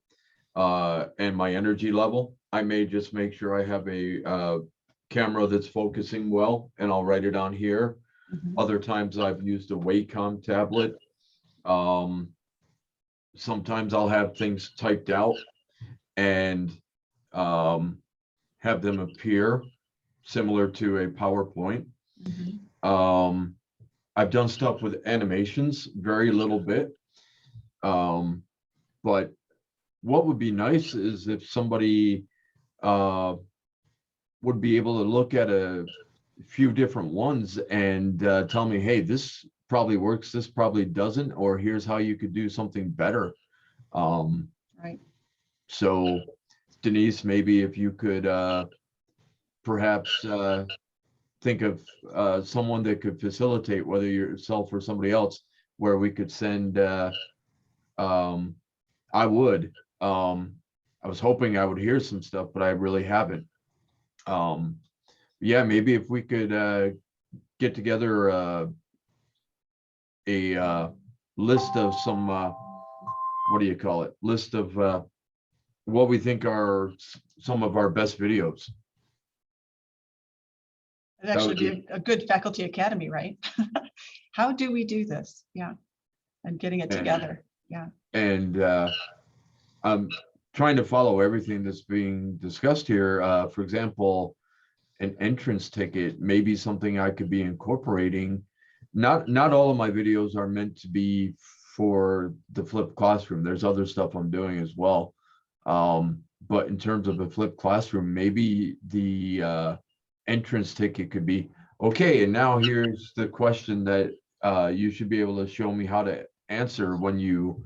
and my energy level, I may just make sure I have a camera that's focusing well, and I'll write it on here. Other times I've used a Wacom tablet. Sometimes I'll have things typed out and have them appear similar to a PowerPoint. I've done stuff with animations, very little bit. But what would be nice is if somebody would be able to look at a few different ones and tell me, hey, this probably works, this probably doesn't, or here's how you could do something better. Right. So Denise, maybe if you could perhaps think of someone that could facilitate, whether yourself or somebody else, where we could send, I would. I was hoping I would hear some stuff, but I really haven't. Yeah, maybe if we could get together a list of some, what do you call it? List of what we think are some of our best videos. It'd actually be a good faculty academy, right? How do we do this? Yeah. And getting it together. Yeah. And I'm trying to follow everything that's being discussed here. For example, an entrance ticket may be something I could be incorporating. Not all of my videos are meant to be for the flipped classroom. There's other stuff I'm doing as well. But in terms of a flipped classroom, maybe the entrance ticket could be, okay, and now here's the question that you should be able to show me how to answer when you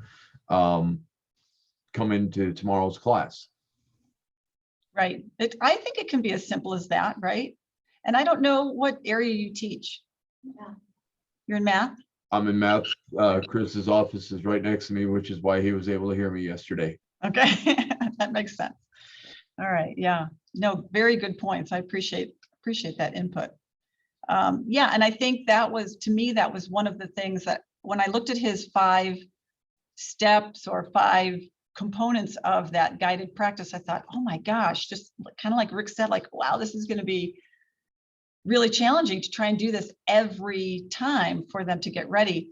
come into tomorrow's class. Right. I think it can be as simple as that, right? And I don't know what area you teach. Yeah. You're in math? I'm in math. Chris's office is right next to me, which is why he was able to hear me yesterday. Okay, that makes sense. All right, yeah. No, very good points. I appreciate that input. Yeah, and I think that was, to me, that was one of the things that when I looked at his 5 steps or 5 components of that guided practice, I thought, oh my gosh, just kind of like Rick said, like, wow, this is going to be really challenging to try and do this every time for them to get ready.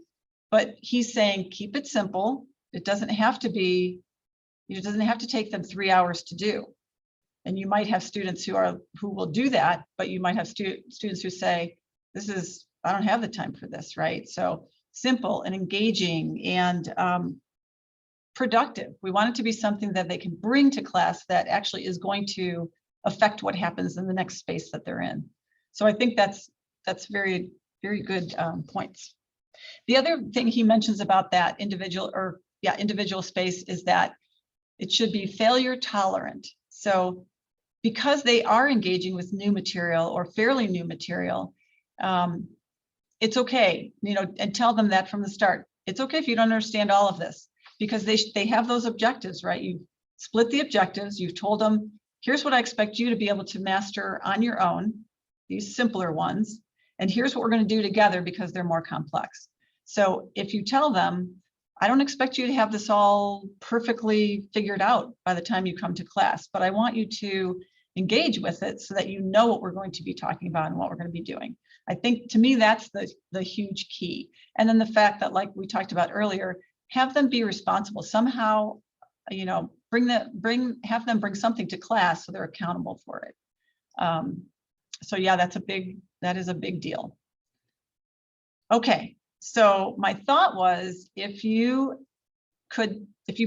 But he's saying, keep it simple. It doesn't have to be, it doesn't have to take them 3 hours to do. And you might have students who will do that, but you might have students who say, I don't have the time for this, right? So simple and engaging and productive. We want it to be something that they can bring to class that actually is going to affect what happens in the next space that they're in. So I think that's very, very good points. The other thing he mentions about that individual space is that it should be failure tolerant. So because they are engaging with new material or fairly new material, it's okay, and tell them that from the start. It's okay if you don't understand all of this, because they have those objectives, right? You've split the objectives. You've told them, here's what I expect you to be able to master on your own, these simpler ones. And here's what we're going to do together because they're more complex. So if you tell them, I don't expect you to have this all perfectly figured out by the time you come to class, but I want you to engage with it so that you know what we're going to be talking about and what we're going to be doing. I think, to me, that's the huge key. And then the fact that, like we talked about earlier, have them be responsible somehow, have them bring something to class so they're accountable for it. So yeah, that is a big deal. Okay, so my thought was, if you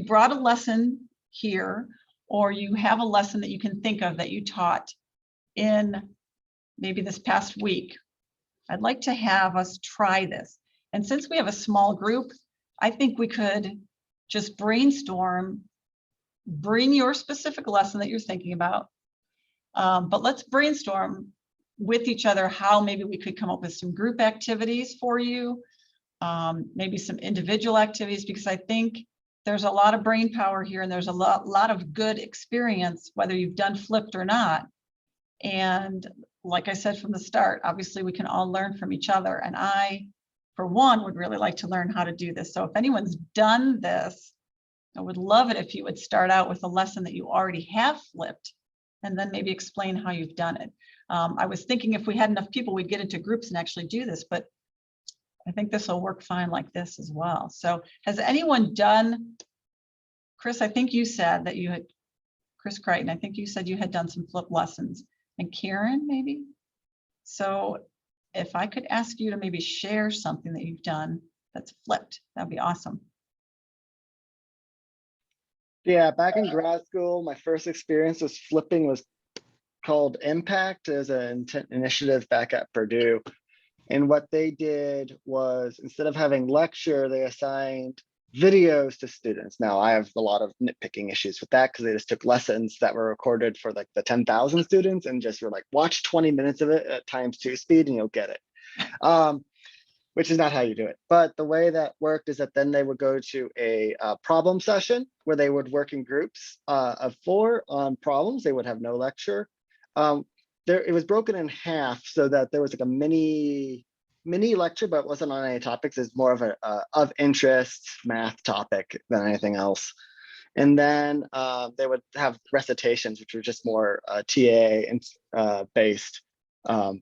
brought a lesson here, or you have a lesson that you can think of that you taught in maybe this past week, I'd like to have us try this. And since we have a small group, I think we could just brainstorm, bring your specific lesson that you're thinking about, but let's brainstorm with each other how maybe we could come up with some group activities for you, maybe some individual activities, because I think there's a lot of brain power here, and there's a lot of good experience, whether you've done flipped or not. And like I said from the start, obviously we can all learn from each other. And I, for one, would really like to learn how to do this. So if anyone's done this, I would love it if you would start out with a lesson that you already have flipped, and then maybe explain how you've done it. I was thinking if we had enough people, we'd get into groups and actually do this, but I think this will work fine like this as well. So has anyone done, Chris, I think you said that you had, Chris Crichton, I think you said you had done some flip lessons, and Karen maybe? So if I could ask you to maybe share something that you've done that's flipped, that'd be awesome. Yeah, back in grad school, my first experience with flipping was called Impact, as an initiative back at Purdue. And what they did was, instead of having lecture, they assigned videos to students. Now, I have a lot of nitpicking issues with that, because they just took lessons that were recorded for like the 10,000 students and just were like, watch 20 minutes of it at ×2 speed and you'll get it. Which is not how you do it. But the way that worked is that then they would go to a problem session where they would work in groups of 4 on problems. They would have no lecture. It was broken in half so that there was like a mini lecture, but it wasn't on any topics. It's more of a of interest math topic than anything else. And then they would have recitations, which were just more TA and based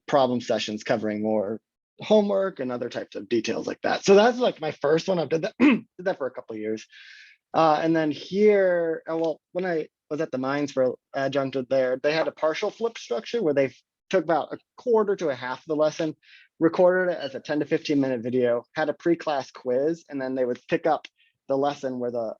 problem sessions covering more homework and other types of details like that. So that's like my first one. I've did that for a couple of years. And then here, well, when I was at the Mines for adjuncted there, they had a partial flip structure where they took about a quarter to a half of the lesson, recorded it as a 10 to 15 minute video, had a pre-class quiz, and then they would pick up the lesson where the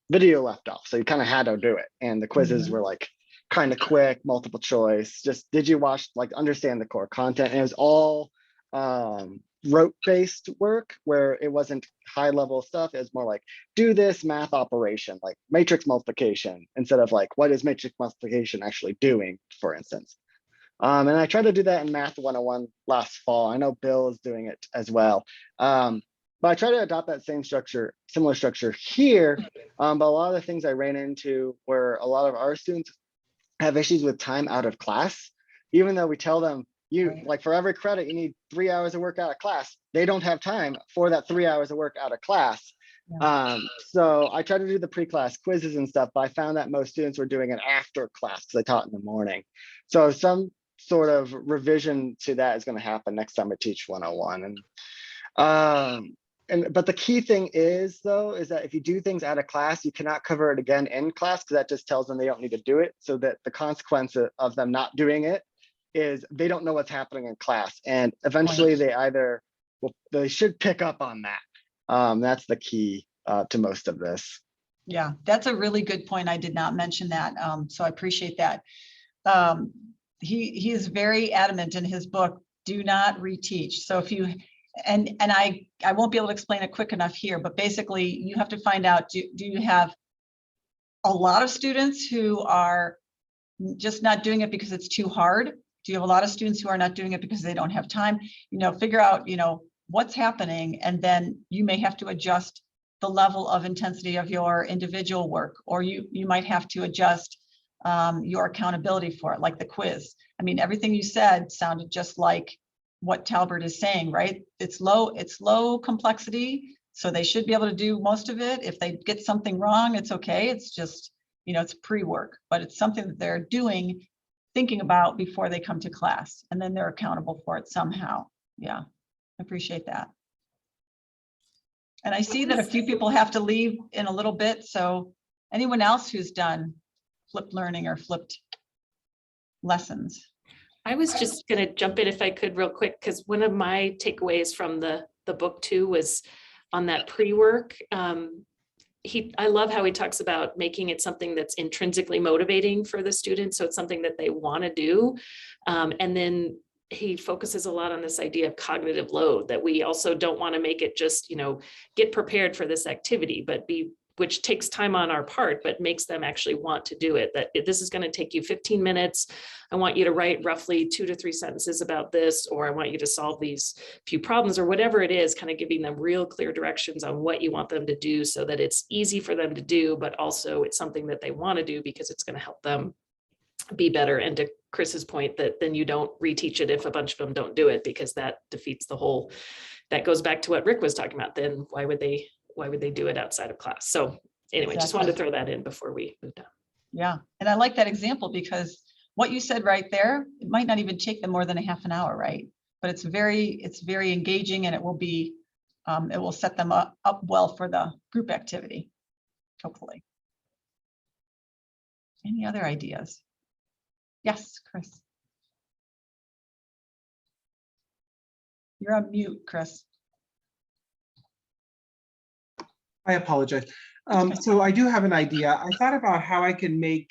video left off. So you kind of had to do it. And the quizzes were like kind of quick, multiple choice, just did you watch, like understand the core content. And it was all rote-based work where it wasn't high-level stuff. It was more like, do this math operation, like matrix multiplication, instead of like, what is matrix multiplication actually doing, for instance. And I tried to do that in Math 101 last fall. I know Bill is doing it as well. But I try to adopt that same structure, similar structure here. But a lot of the things I ran into were a lot of our students have issues with time out of class, even though we tell them, like for every credit, you need 3 hours of work out of class. They don't have time for that 3 hours of work out of class. So I tried to do the pre-class quizzes and stuff, but I found that most students were doing it after class because I taught in the morning. So some sort of revision to that is going to happen next time I teach 101. But the key thing is though, is that if you do things out of class, you cannot cover it again in class, because that just tells them they don't need to do it. So that the consequence of them not doing it is they don't know what's happening in class. And eventually they should pick up on that. That's the key to most of this. Yeah, that's a really good point. I did not mention that. So I appreciate that. He is very adamant in his book, do not reteach. So if you, and I won't be able to explain it quick enough here, but basically you have to find out, do you have a lot of students who are just not doing it because it's too hard? Do you have a lot of students who are not doing it because they don't have time? Figure out, what's happening, and then you may have to adjust the level of intensity of your individual work, or you might have to adjust your accountability for it, like the quiz. I mean, everything you said sounded just like what Talbert is saying, right? It's low complexity, so they should be able to do most of it. If they get something wrong, it's okay. It's just, it's pre-work, but it's something that they're doing, thinking about before they come to class, and then they're accountable for it somehow. Yeah, I appreciate that. And I see that a few people have to leave in a little bit. So anyone else who's done flipped learning or flipped lessons? I was just going to jump in if I could real quick, because one of my takeaways from the book too was on that pre-work. I love how he talks about making it something that's intrinsically motivating for the students. So it's something that they want to do. And then he focuses a lot on this idea of cognitive load, that we also don't want to make it just, get prepared for this activity, but which takes time on our part, but makes them actually want to do it. That this is going to take you 15 minutes. I want you to write roughly 2 to 3 sentences about this, or I want you to solve these few problems, or whatever it is, kind of giving them real clear directions on what you want them to do, so that it's easy for them to do, but also it's something that they want to do because it's going to help them be better. And to Chris's point, that then you don't reteach it if a bunch of them don't do it, because that defeats the whole, that goes back to what Rick was talking about. Then why would they do it outside of class? So anyway, just wanted to throw that in before we moved on. Yeah. And I like that example, because what you said right there, it might not even take them more than a half an hour, right? But it's very engaging, and it will set them up well for the group activity, hopefully. Any other ideas? Yes, Chris. You're on mute, Chris. I apologize. So I do have an idea. I thought about how I can make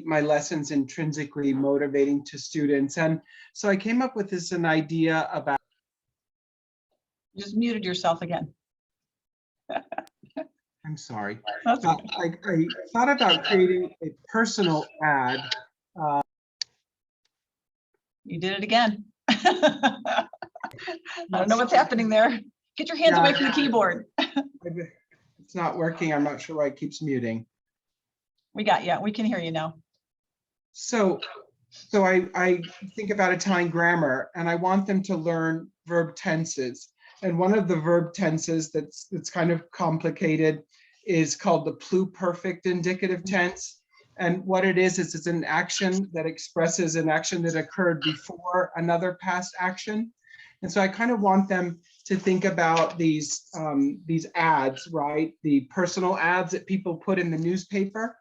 my lessons intrinsically motivating to students. And so I came up with an idea about. You just muted yourself again. I'm sorry. That's okay. I thought about creating a personal ad. You did it again. I don't know what's happening there. Get your hands away from the keyboard. It's not working. I'm not sure why it keeps muting. We got you. We can hear you now. So I think about Italian grammar, and I want them to learn verb tenses. And one of the verb tenses that's kind of complicated is called the pluperfect indicative tense. And what it is it's an action that expresses an action that occurred before another past action. And so I kind of want them to think about these ads, right? The personal ads that people put in the newspaper.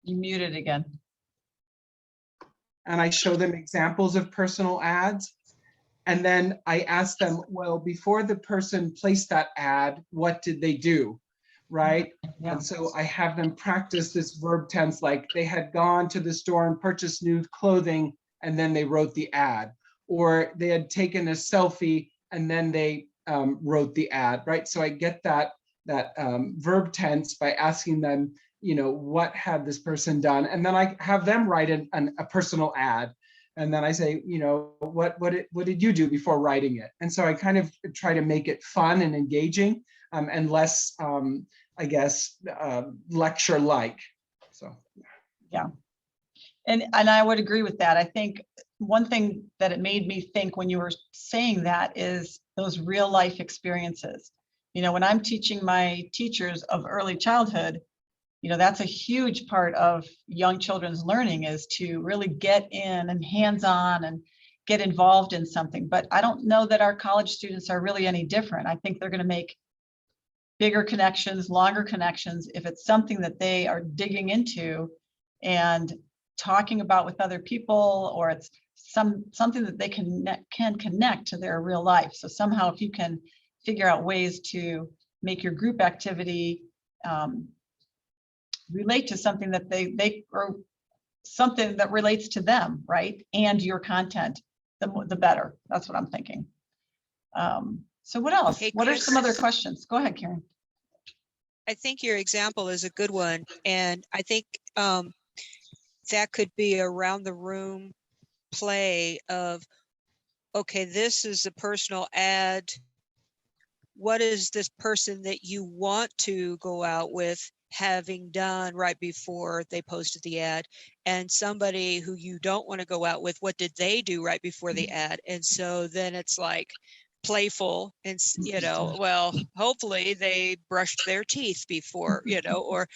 You muted again. And I show them examples of personal ads. And then I ask them, well, before the person placed that ad, what did they do? Right? Yeah. And so I have them practice this verb tense, like they had gone to the store and purchased new clothing, and then they wrote the ad, or they had taken a selfie and then they wrote the ad, right? So I get that verb tense by asking them, what had this person done? And then I have them write a personal ad. And then I say, what did you do before writing it? And so I kind of try to make it fun and engaging, and less, I guess, lecture-like. So, yeah. And I would agree with that. I think one thing that it made me think when you were saying that is those real life experiences. When I'm teaching my teachers of early childhood, you know, that's a huge part of young children's learning, is to really get in and hands-on and get involved in something. But I don't know that our college students are really any different. I think they're going to make bigger connections, longer connections, if it's something that they are digging into and talking about with other people, or it's something that they can connect to their real life. So somehow, if you can figure out ways to make your group activity relate to something that they or something that relates to them, right? And your content, the better. That's what I'm thinking. So what else? Hey, What are Chris, some other questions? Go ahead, Karen. I think your example is a good one. And I think that could be a around the room play of, okay, this is a personal ad. What is this person that you want to go out with having done right before they posted the ad? And somebody who you don't want to go out with, what did they do right before the ad? And so then it's like playful, and you know, well, hopefully they brushed their teeth before, you know, or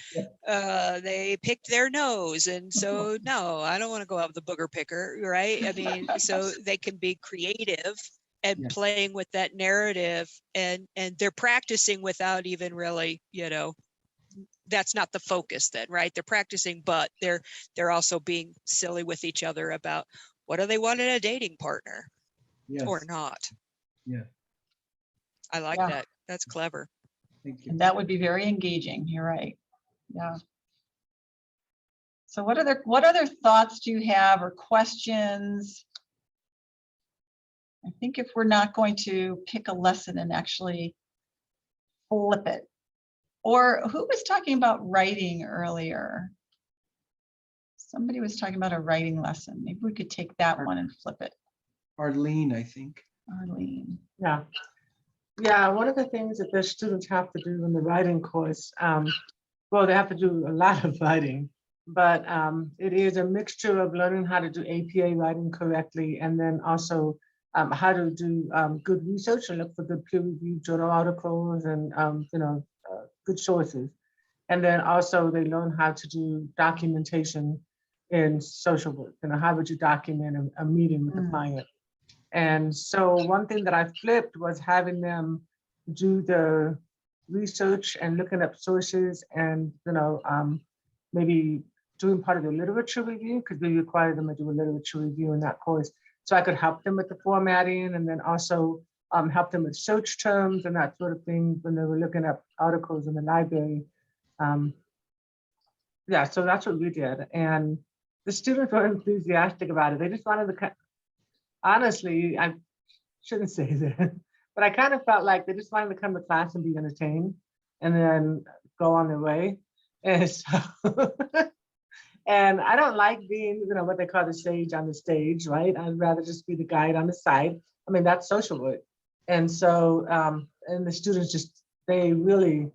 they picked their nose, and so no, I don't want to go out with a booger picker, right? I mean, so they can be creative and playing with that narrative, and they're practicing without even really, you know, that's not the focus then, right? They're practicing, but they're also being silly with each other about what do they want in a dating partner or not. Yeah. I like that. That's clever. Thank you. And that would be very engaging. You're right. Yeah. So what other thoughts do you have, or questions? I think if we're not going to pick a lesson and actually flip it, or who was talking about writing earlier? Somebody was talking about a writing lesson. Maybe we could take that one and flip it. Arlene, I think. Arlene. Yeah. Yeah, one of the things that the students have to do in the writing course, well, they have to do a lot of writing, but it is a mixture of learning how to do APA writing correctly, and then also how to do good research and look for good peer-reviewed journal articles and you know, good sources. And then also they learn how to do documentation in social work. You know, how would you document a meeting with the client? And so one thing that I flipped was having them do the research and looking up sources, and you know, maybe doing part of the literature review, because we require them to do a literature review in that course. So I could help them with the formatting, and then also help them with search terms and that sort of thing when they were looking up articles in the library. Yeah, so that's what we did. And the students were enthusiastic about it. They just wanted to, honestly, I shouldn't say that, but I kind of felt like they just wanted to come to class and be entertained and then go on their way. And so, and I don't like being, you know, what they call the sage on the stage, right? I'd rather just be the guide on the side. I mean, that's social work. And so, and the students just, they really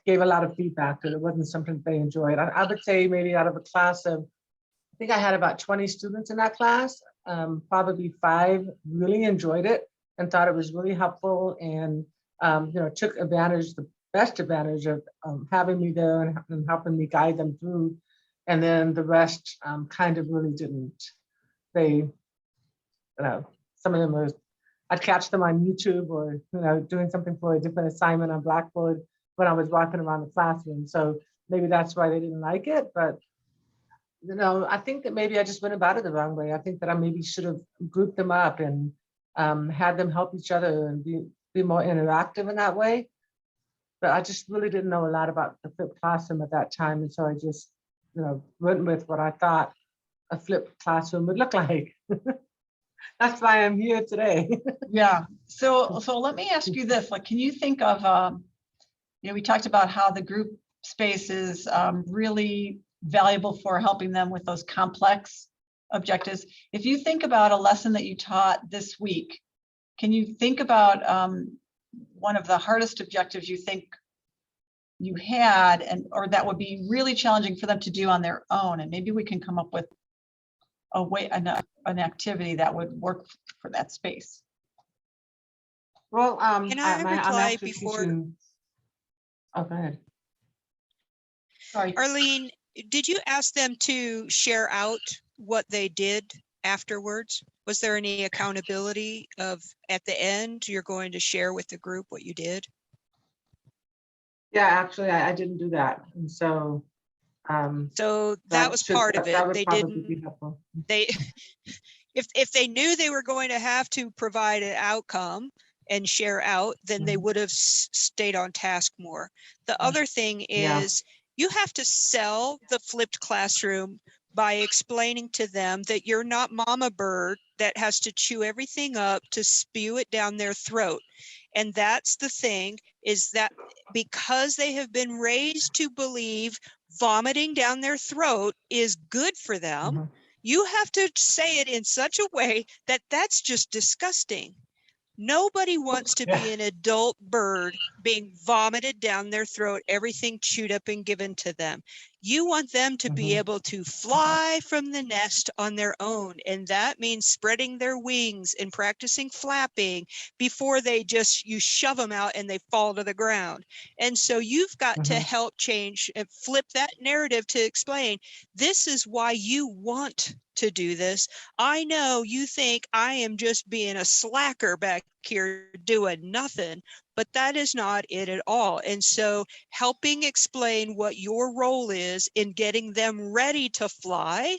gave a lot of feedback that it wasn't something they enjoyed. I would say maybe out of a class of, I think I had about 20 students in that class, probably 5 really enjoyed it and thought it was really helpful, and you know, took advantage, the best advantage of having me there and helping me guide them through. And then the rest kind of really didn't. They, you know, some of them were, I'd catch them on YouTube or, you know, doing something for a different assignment on Blackboard when I was walking around the classroom. So maybe that's why they didn't like it. But, you know, I think that maybe I just went about it the wrong way. I think that I maybe should have grouped them up and had them help each other and be more interactive in that way. But I just really didn't know a lot about the flipped classroom at that time. And so I just, you know, went with what I thought a flipped classroom would look like. That's why I'm here today. Yeah. So let me ask you this, like, can you think of, you know, we talked about how the group space is really valuable for helping them with those complex objectives. If you think about a lesson that you taught this week, can you think about one of the hardest objectives you think you had, and or that would be really challenging for them to do on their own? And maybe we can come up with a way, an activity that would work for that space. Well, Can I reply before? teaching. Oh, go ahead. Sorry. Arlene, did you ask them to share out what they did afterwards? Was there any accountability of at the end, you're going to share with the group what you did? Yeah, actually, I didn't do that. And so So that was part of it. That would They probably didn't, be helpful. they, if they knew they were going to have to provide an outcome and share out, then they Mhm. would have stayed on task more. The other thing Yeah. is you have to sell the flipped classroom by explaining to them that you're not mama bird that has to chew everything up to spew it down their throat. And that's the thing, is that because they have been raised to believe vomiting down their throat is good for them, Mhm. you have to say it in such a way that that's just disgusting. Nobody wants to be an adult bird being vomited down their throat, everything chewed up and given to them. You want them to be Mhm. able to fly from the nest on their own. And that means spreading their wings and practicing flapping before they just, you shove them out and they fall to the ground. And so you've got to Mhm. help change and flip that narrative to explain, this is why you want to do this. I know you think I am just being a slacker back here doing nothing, but that is not it at all. And so helping explain what your role is in getting them ready to fly,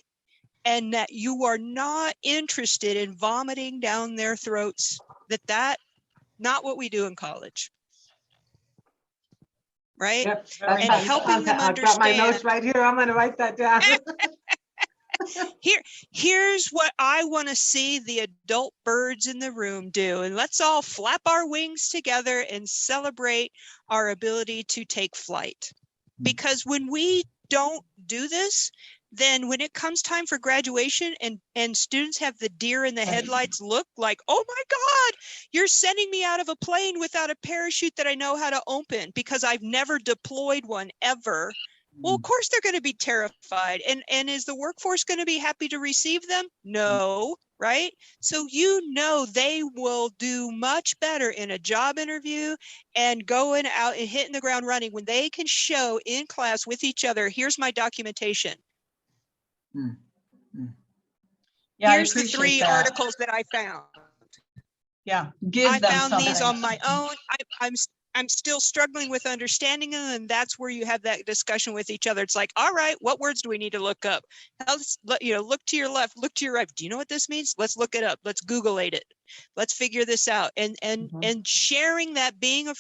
and that you are not interested in vomiting down their throats, that not what we do in college. Right? Yep. Very And nice. helping them I've got my notes understand. right here. I'm going to write that down. Here's what I want to see the adult birds in the room do. And let's all flap our wings together and celebrate our ability to take flight. Because when we don't do this, then when it comes time for graduation and students have the deer in the headlights look like, oh my God, you're sending me out of a plane without a parachute that I know how to open because I've never deployed one ever. Well, of course they're going to be terrified. And is the workforce going to be happy to receive them? No, right? So you know they will do much better in a job interview and going out and hitting the ground running when they can show in class with each other, here's my documentation. Yeah, Here's I the 3 that. articles that I found. Yeah, give I them found something. these on my own. I'm still struggling with understanding them, and that's where you have that discussion with each other. It's like, all right, what words do we need to look up? Let's look to your left, look to your right. Do you know what this means? Let's look it up. Let's Google-ate it. Let's figure this out. And sharing that, being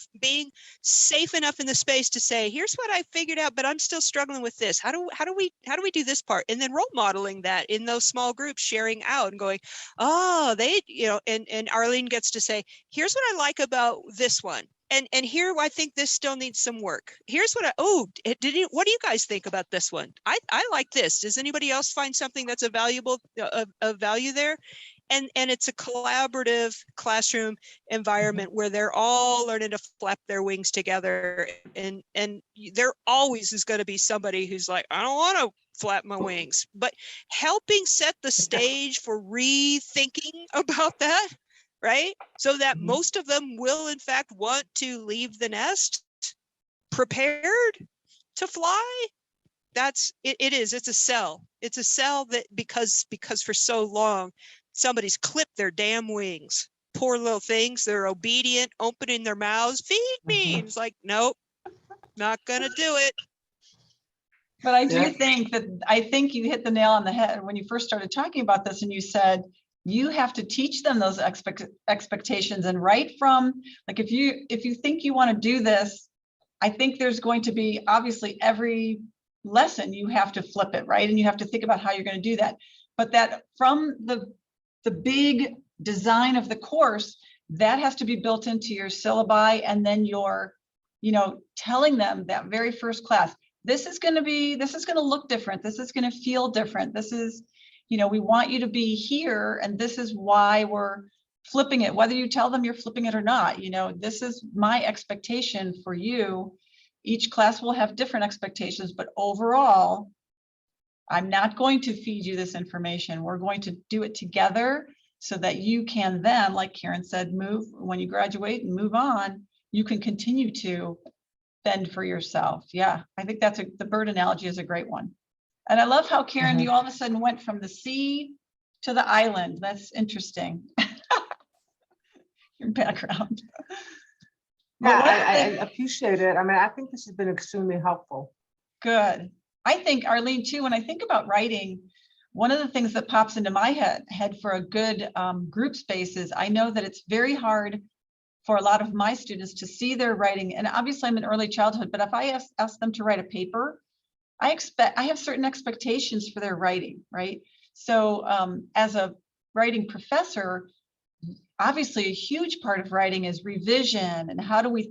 safe enough in the space to say, here's what I figured out, but I'm still struggling with this. How do we do this part? And then role modeling that in those small groups, sharing out and going, oh, they, and Arlene gets to say, here's what I like about this one. And here, I think this still needs some work. Here's what what do you guys think about this one? I like this. Does anybody else find something that's a valuable, of value there? And it's a collaborative classroom environment where they're all learning to flap their wings together. And there always is going to be somebody who's like, I don't want to flap my wings, but helping set the stage for rethinking about that. Right? So that most of them will in fact want to leave the nest prepared to fly. That's it's a cell. It's a cell that because for so long, somebody's clipped their damn wings. Poor little things, they're obedient, opening their mouths, feed me. It's like, nope, not gonna do it. But I do think you hit the nail on the head when you first started talking about this, and you said, you have to teach them those expectations. And right from, like, if you think you want to do this, I think there's going to be, obviously every lesson you have to flip it, right? And you have to think about how you're going to do that. But that from the big design of the course, that has to be built into your syllabi. And then you're, telling them that very first class, this is going to look different. This is going to feel different. This is, we want you to be here, and this is why we're flipping it, whether you tell them you're flipping it or not. This is my expectation for you. Each class will have different expectations, but overall, I'm not going to feed you this information. We're going to do it together so that you can then, like Karen said, move when you graduate and move on, you can continue to fend for yourself. Yeah, I think the bird analogy is a great one. And I love how, Karen, you all of a sudden went from the sea to the island. That's interesting. Your background. Yeah, I appreciate it. I mean, I think this has been extremely helpful. Good. I think, Arlene, too, when I think about writing, one of the things that pops into my head for a good group space is I know that it's very hard for a lot of my students to see their writing. And obviously I'm in early childhood, but if I ask them to write a paper, I have certain expectations for their writing, right? So as a writing professor, obviously a huge part of writing is revision and how do we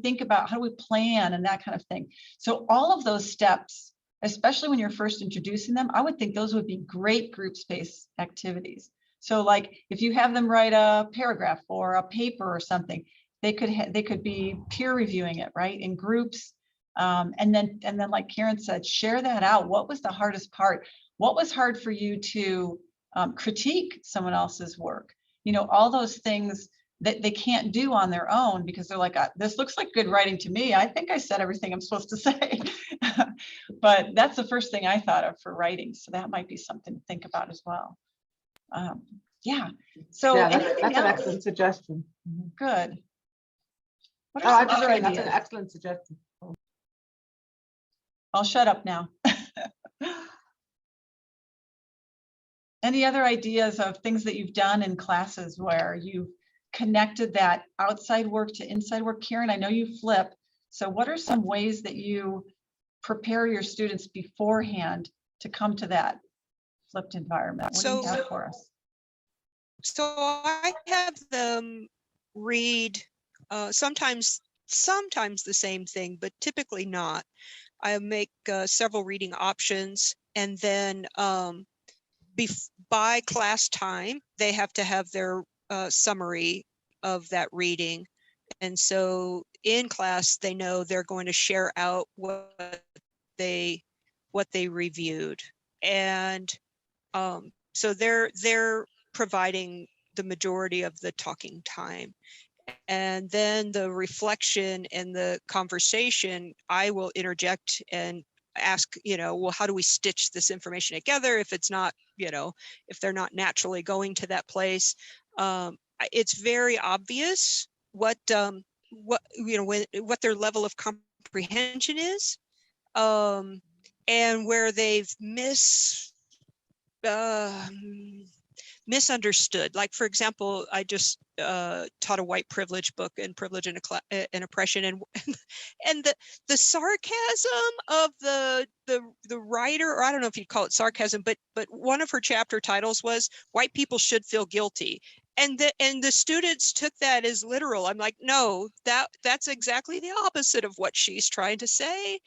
plan and that kind of thing. So all of those steps, especially when you're first introducing them, I would think those would be great group space activities. So like if you have them write a paragraph or a paper or something, they could be peer reviewing it, right, in groups. And then like Karen said, share that out. What was the hardest part? What was hard for you to critique someone else's work? You know, all those things that they can't do on their own because they're like, this looks like good writing to me. I think I said everything I'm supposed to say. But that's the first thing I thought of for writing. So that might be something to think about as well. Yeah. So yeah, anything that's an else? excellent suggestion. Good. What Oh, are I some just other think that's an ideas? excellent suggestion. I'll shut up now. Any other ideas of things that you've done in classes where you've connected that outside work to inside work? Karen, I know you flip. So what are some ways that you prepare your students beforehand to come to that flipped environment? What do you have for us? So I have them read sometimes the same thing, but typically not. I make several reading options, and then by class time, they have to have their summary of that reading. And so in class, they know they're going to share out what they reviewed. And so they're providing the majority of the talking time. And then the reflection and the conversation, I will interject and ask, well, how do we stitch this information together if it's not, if they're not naturally going to that place? It's very obvious what their level of comprehension is, and where they've misunderstood. Like, for example, I just taught a white privilege book in Privilege and Oppression, and the sarcasm of the writer, or I don't know if you'd call it sarcasm, but one of her chapter titles was "White People Should Feel Guilty." And the students took that as literal. I'm like, no, that's exactly the opposite of what she's trying to say.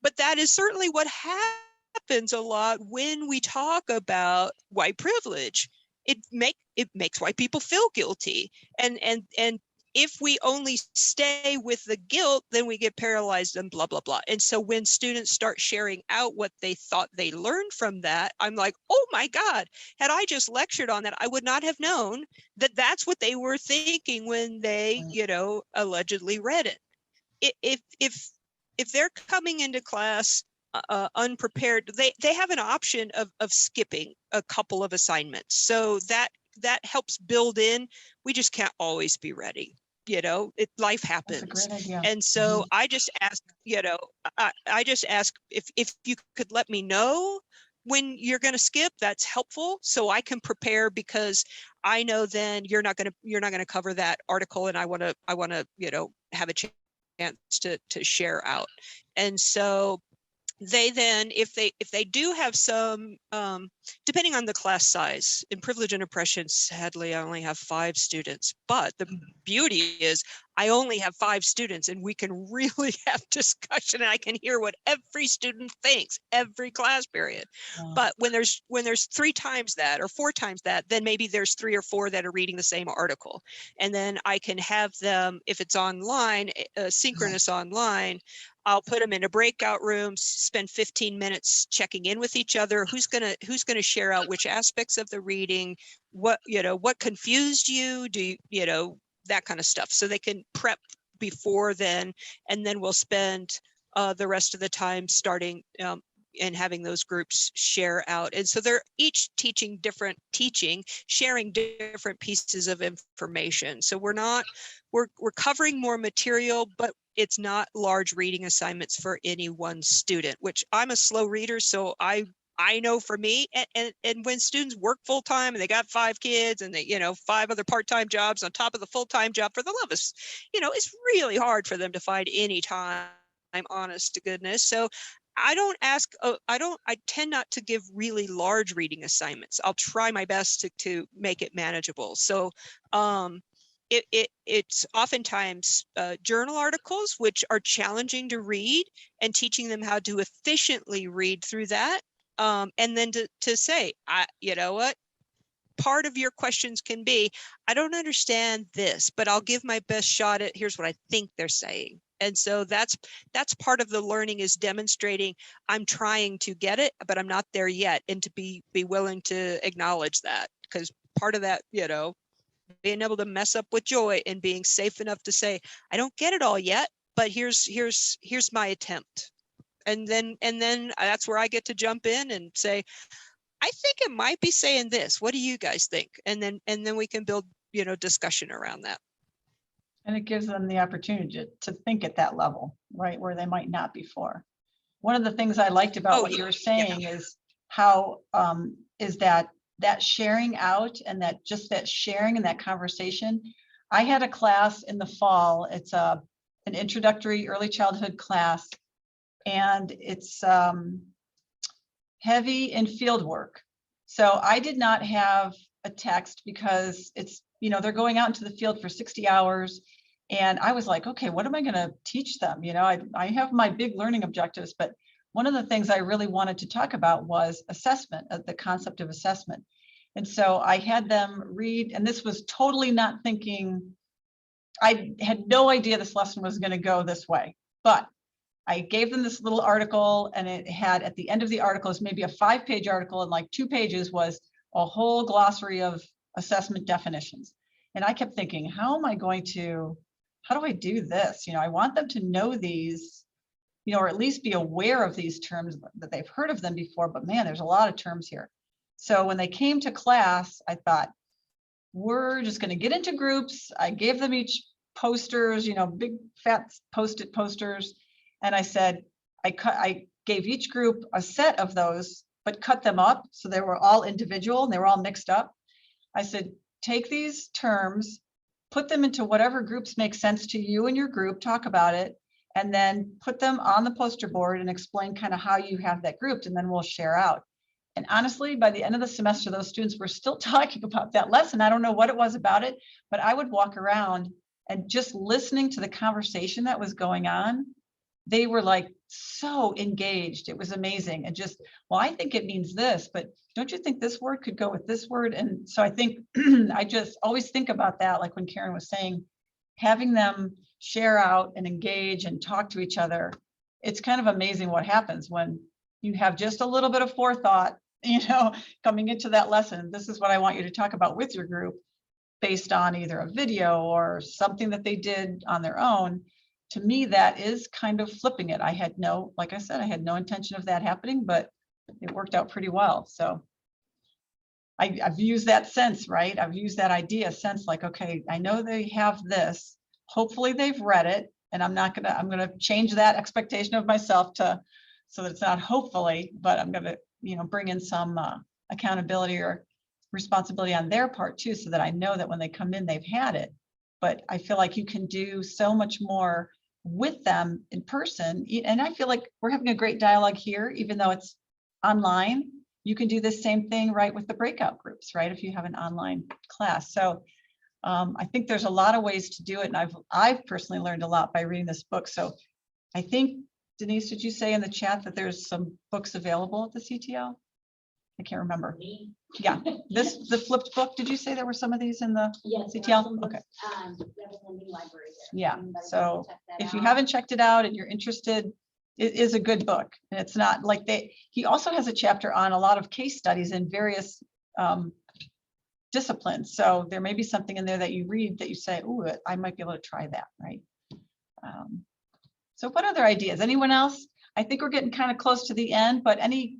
But that is certainly what happens a lot when we talk about white privilege. It makes white people feel guilty, and if we only stay with the guilt, then we get paralyzed and blah blah blah. And so when students start sharing out what they thought they learned from that, I'm like, oh my God, had I just lectured on that, I would not have known that that's what they were thinking when they, allegedly read it. If they're coming into class unprepared, they have an option of skipping a couple of assignments. So that helps build in. We just can't always be ready. Life happens. That's a great idea. And so I just ask, I just ask if you could let me know when you're going to skip. That's helpful, so I can prepare, because I know then you're not going to cover that article, and I want to have a chance to share out. And so they then, if they do have some, depending on the class size, in Privilege and Oppression, sadly, I only have 5 students, but the beauty is I only have 5 students, and we can really have discussion, and I can hear what every student thinks every class period. But when there's 3 times that or 4 times that, then maybe there's 3 or 4 that are reading the same article. And then I can have them, if it's online, synchronous online, I'll put them in a breakout room, spend 15 minutes checking in with each other. Who's gonna share out which aspects of the reading, what confused you, that kind of stuff. So they can prep before then, and then we'll spend the rest of the time, starting and having those groups share out. And so they're each sharing different pieces of information. So we're covering more material, but it's not large reading assignments for any one student, which I'm a slow reader. So I know for me, and when students work full time and they got 5 kids and they, 5 other part-time jobs on top of the full-time job, for the love of us, it's really hard for them to find any time, honest to goodness. So I tend not to give really large reading assignments. I'll try my best to make it manageable. So it's oftentimes journal articles, which are challenging to read, and teaching them how to efficiently read through that. And then to say, you know what, part of your questions can be, I don't understand this, but I'll give my best shot at, here's what I think they're saying. And so that's part of the learning, is demonstrating I'm trying to get it, but I'm not there yet. And to be willing to acknowledge that, because part of that, being able to mess up with joy and being safe enough to say, I don't get it all yet, but here's my attempt. And then that's where I get to jump in and say, I think it might be saying this. What do you guys think? And then we can build, discussion around that. And it gives them the opportunity to think at that level, right, where they might not before. One of the things I liked about what you were saying is how is that sharing out, and that sharing and that conversation. I had a class in the fall. It's an introductory early childhood class, and it's heavy in field work. So I did not have a text, because it's, they're going out into the field for 60 hours. And I was like, okay, what am I going to teach them? I have my big learning objectives, but one of the things I really wanted to talk about was assessment, the concept of assessment. And so I had them read, and this was totally not thinking, I had no idea this lesson was going to go this way, but I gave them this little article, and it had, at the end of the article, is maybe a 5-page article, and like 2 pages was a whole glossary of assessment definitions. And I kept thinking, how do I do this? I want them to know these, or at least be aware of these terms, that they've heard of them before, but man, there's a lot of terms here. So when they came to class, I thought, we're just going to get into groups. I gave them each posters, big fat Post-it posters. And I said, I gave each group a set of those, but cut them up so they were all individual and they were all mixed up. I said, take these terms, put them into whatever groups make sense to you and your group, talk about it, and then put them on the poster board and explain kind of how you have that grouped, and then we'll share out. And honestly, by the end of the semester, those students were still talking about that lesson. I don't know what it was about it, but I would walk around and just listening to the conversation that was going on, they were like so engaged. It was amazing. And just, well, I think it means this, but don't you think this word could go with this word? And so I think I just always think about that, like when Karen was saying, having them share out and engage and talk to each other. It's kind of amazing what happens when you have just a little bit of forethought, coming into that lesson. This is what I want you to talk about with your group, based on either a video or something that they did on their own. To me, that is kind of flipping it. Like I said, I had no intention of that happening, but it worked out pretty well. So I've used that sense, right? I've used that idea sense, like, okay, I know they have this, hopefully they've read it, and I'm going to change that expectation of myself so that it's not hopefully, but I'm going to, bring in some accountability or responsibility on their part too, so that I know that when they come in, they've had it. But I feel like you can do so much more with them in person. And I feel like we're having a great dialogue here, even though it's online. You can do the same thing, right, with the breakout groups, right, if you have an online class. So I think there's a lot of ways to do it. And I've personally learned a lot by reading this book. So I think, Denise, did you say in the chat that there's some books available at the CTL? I can't remember. Yeah, the flipped book. Did you say there were some of these in the CTL? Okay. Yeah. So if you haven't checked it out and you're interested, it is a good book. And it's not like he also has a chapter on a lot of case studies in various disciplines. So there may be something in there that you read that you say, "Ooh, I might be able to try that," right? So what other ideas? Anyone else? I think we're getting kind of close to the end, but any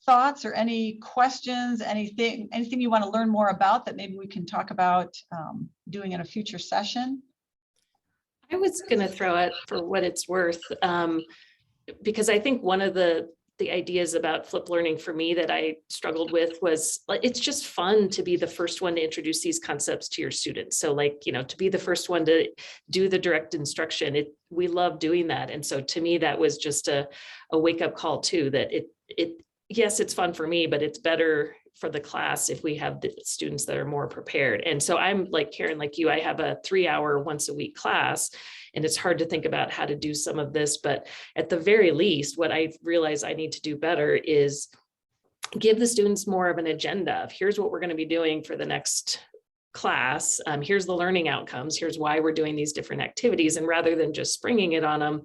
thoughts or any questions, anything you want to learn more about that maybe we can talk about doing in a future session? I was going to throw out, for what it's worth, because I think one of the ideas about flipped learning for me that I struggled with was, like, it's just fun to be the first one to introduce these concepts to your students. So, like, you know, to be the first one to do the direct instruction, we love doing that. And so to me, that was just a wake up call too, that yes, it's fun for me, but it's better for the class if we have the students that are more prepared. And so I'm like Karen, like you, I have a 3-hour once a week class, and it's hard to think about how to do some of this, but at the very least, what I realize I need to do better is give the students more of an agenda of, here's what we're going to be doing for the next class. Here's the learning outcomes. Here's why we're doing these different activities. And rather than just springing it on them,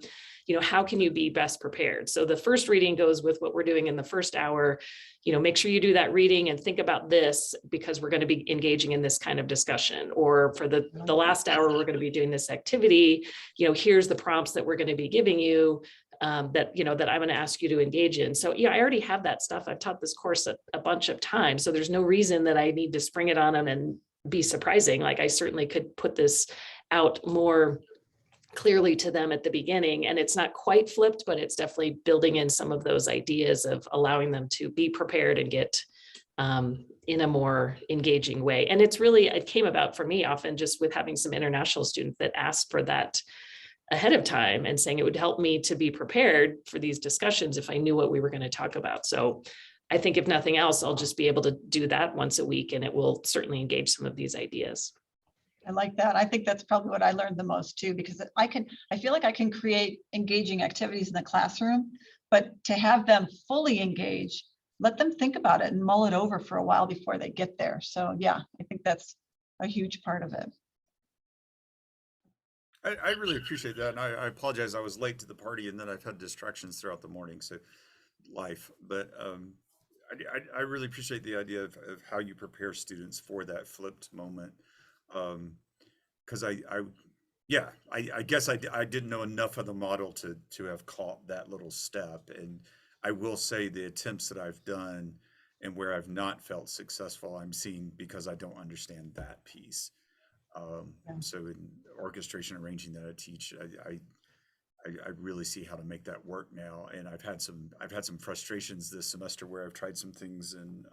you know, how can you be best prepared? So the first reading goes with what we're doing in the first hour. You know, make sure you do that reading and think about this, because we're going to be engaging in this kind of discussion. Or for the last hour, we're going to be doing this activity. You know, here's the prompts that we're going to be giving you that I'm going to ask you to engage in. So yeah, I already have that stuff. I've taught this course a bunch of times. So there's no reason that I need to spring it on them and be surprising. Like, I certainly could put this out more clearly to them at the beginning, and it's not quite flipped, but it's definitely building in some of those ideas of allowing them to be prepared and get in a more engaging way. And it came about for me often just with having some international students that asked for that ahead of time and saying it would help me to be prepared for these discussions if I knew what we were going to talk about. So I think if nothing else, I'll just be able to do that once a week, and it will certainly engage some of these ideas. I like that. I think that's probably what I learned the most too, because I feel like I can create engaging activities in the classroom, but to have them fully engage, let them think about it and mull it over for a while before they get there. So yeah, I think that's a huge part of it. I really appreciate that. And I apologize, I was late to the party, and then I've had distractions throughout the morning, so life. But I really appreciate the idea of how you prepare students for that flipped moment. Because I guess I didn't know enough of the model to have caught that little step. And I will say the attempts that I've done and where I've not felt successful, I'm seeing because I don't understand that piece. So in orchestration arranging that I teach, I really see how to make that work now. And I've had some frustrations this semester where I've tried some things, and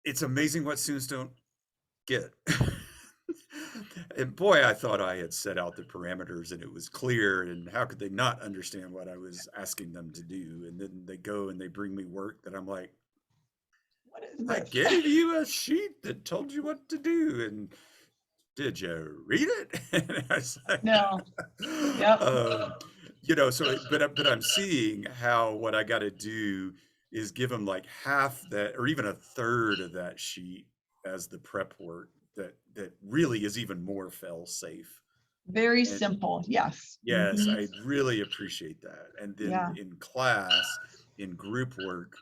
it's amazing what students don't get. And boy, I thought I had set out the parameters and it was clear, and how could they not understand what I was asking them to do? And then they go and they bring me work that I'm like, What is I this? gave you a sheet that told you what to do, and did you read it? And I was like, No. Yep. But I'm seeing how what I got to do is give them like half that, or even a third of that sheet as the prep work that really is even more fail safe. Very simple. Yes. Yes, Mhm. I really appreciate that. And then Yeah. in class, in group work,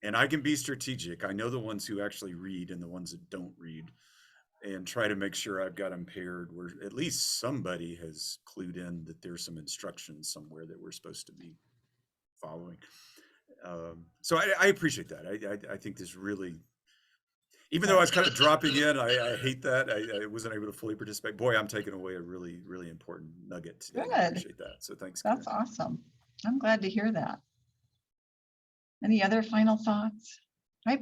and I can be strategic. I know the ones who actually read and the ones that don't read, and try to make sure I've got them paired where at least somebody has clued in that there's some instructions somewhere that we're supposed to be following. So I appreciate that. I think this really, even though I was kind of dropping in, I hate that. I wasn't able to fully participate. Boy, I'm taking away a really, really important nugget today. I Good. appreciate that. So thanks. That's Karen. awesome. I'm glad to hear that. Any other final thoughts? I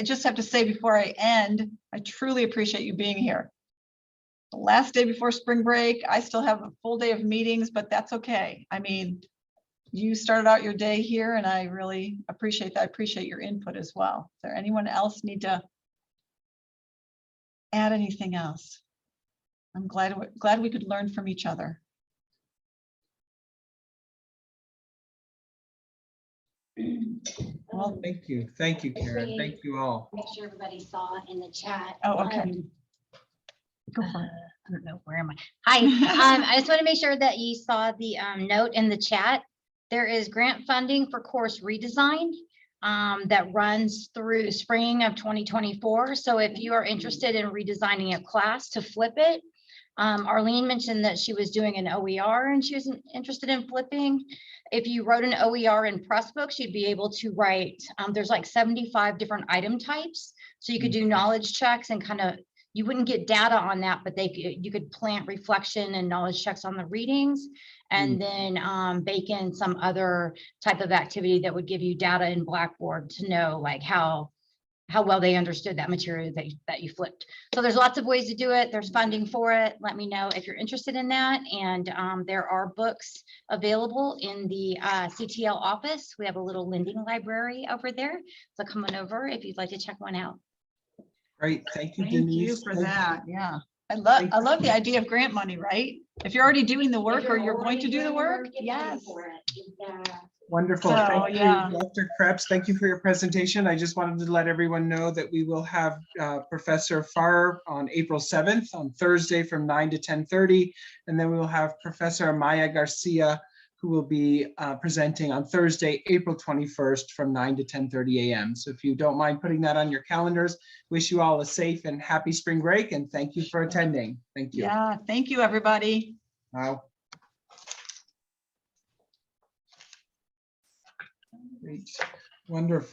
just have to say before I end, I truly appreciate you being here. The last day before spring break, I still have a full day of meetings, but that's okay. I mean, you started out your day here, and I really appreciate that. I appreciate your input as well. Is there anyone else need to add anything else? I'm glad we could learn from each other. Well, Thank you, Karen. Thank you all. Make sure everybody saw in the chat. Oh, okay. Go for it. I don't know, where am I? Hi, I just want to make sure that you saw the note in the chat. There is grant funding for course redesign that runs through spring of 2024. So if you are interested in redesigning a class to flip it, Arlene mentioned that she was doing an OER and she was interested in flipping. If you wrote an OER in Pressbooks, you'd be able to write, there's like 75 different item types. So you could do knowledge checks and kind of, you wouldn't get data on that, but you could plant reflection and knowledge checks on the readings, and then bake in some other type of activity that would give you data in Blackboard to know like how well they understood that material that you flipped. So there's lots of ways to do it. There's funding for it. Let me know if you're interested in that. And there are books available in the CTL office. We have a little lending library over there. So come on over if you'd like to check one out. Great, thank you, Thank you Denise. for that. Yeah. I love the idea of grant money, right? If you're already doing the work or you're going to do the work. Yes. Wonderful. So, Thank you, yeah. Dr. Kreps. Thank you for your presentation. I just wanted to let everyone know that we will have Professor Farr on April 7th on Thursday from 9 to 10:30. And then we will have Professor Maya Garcia, who will be presenting on Thursday, April 21st from 9 to 10:30 a.m. So if you don't mind putting that on your calendars, wish you all a safe and happy spring break, and thank you for attending. Thank you. Yeah. Thank you, everybody. Wow. Great. Wonderful.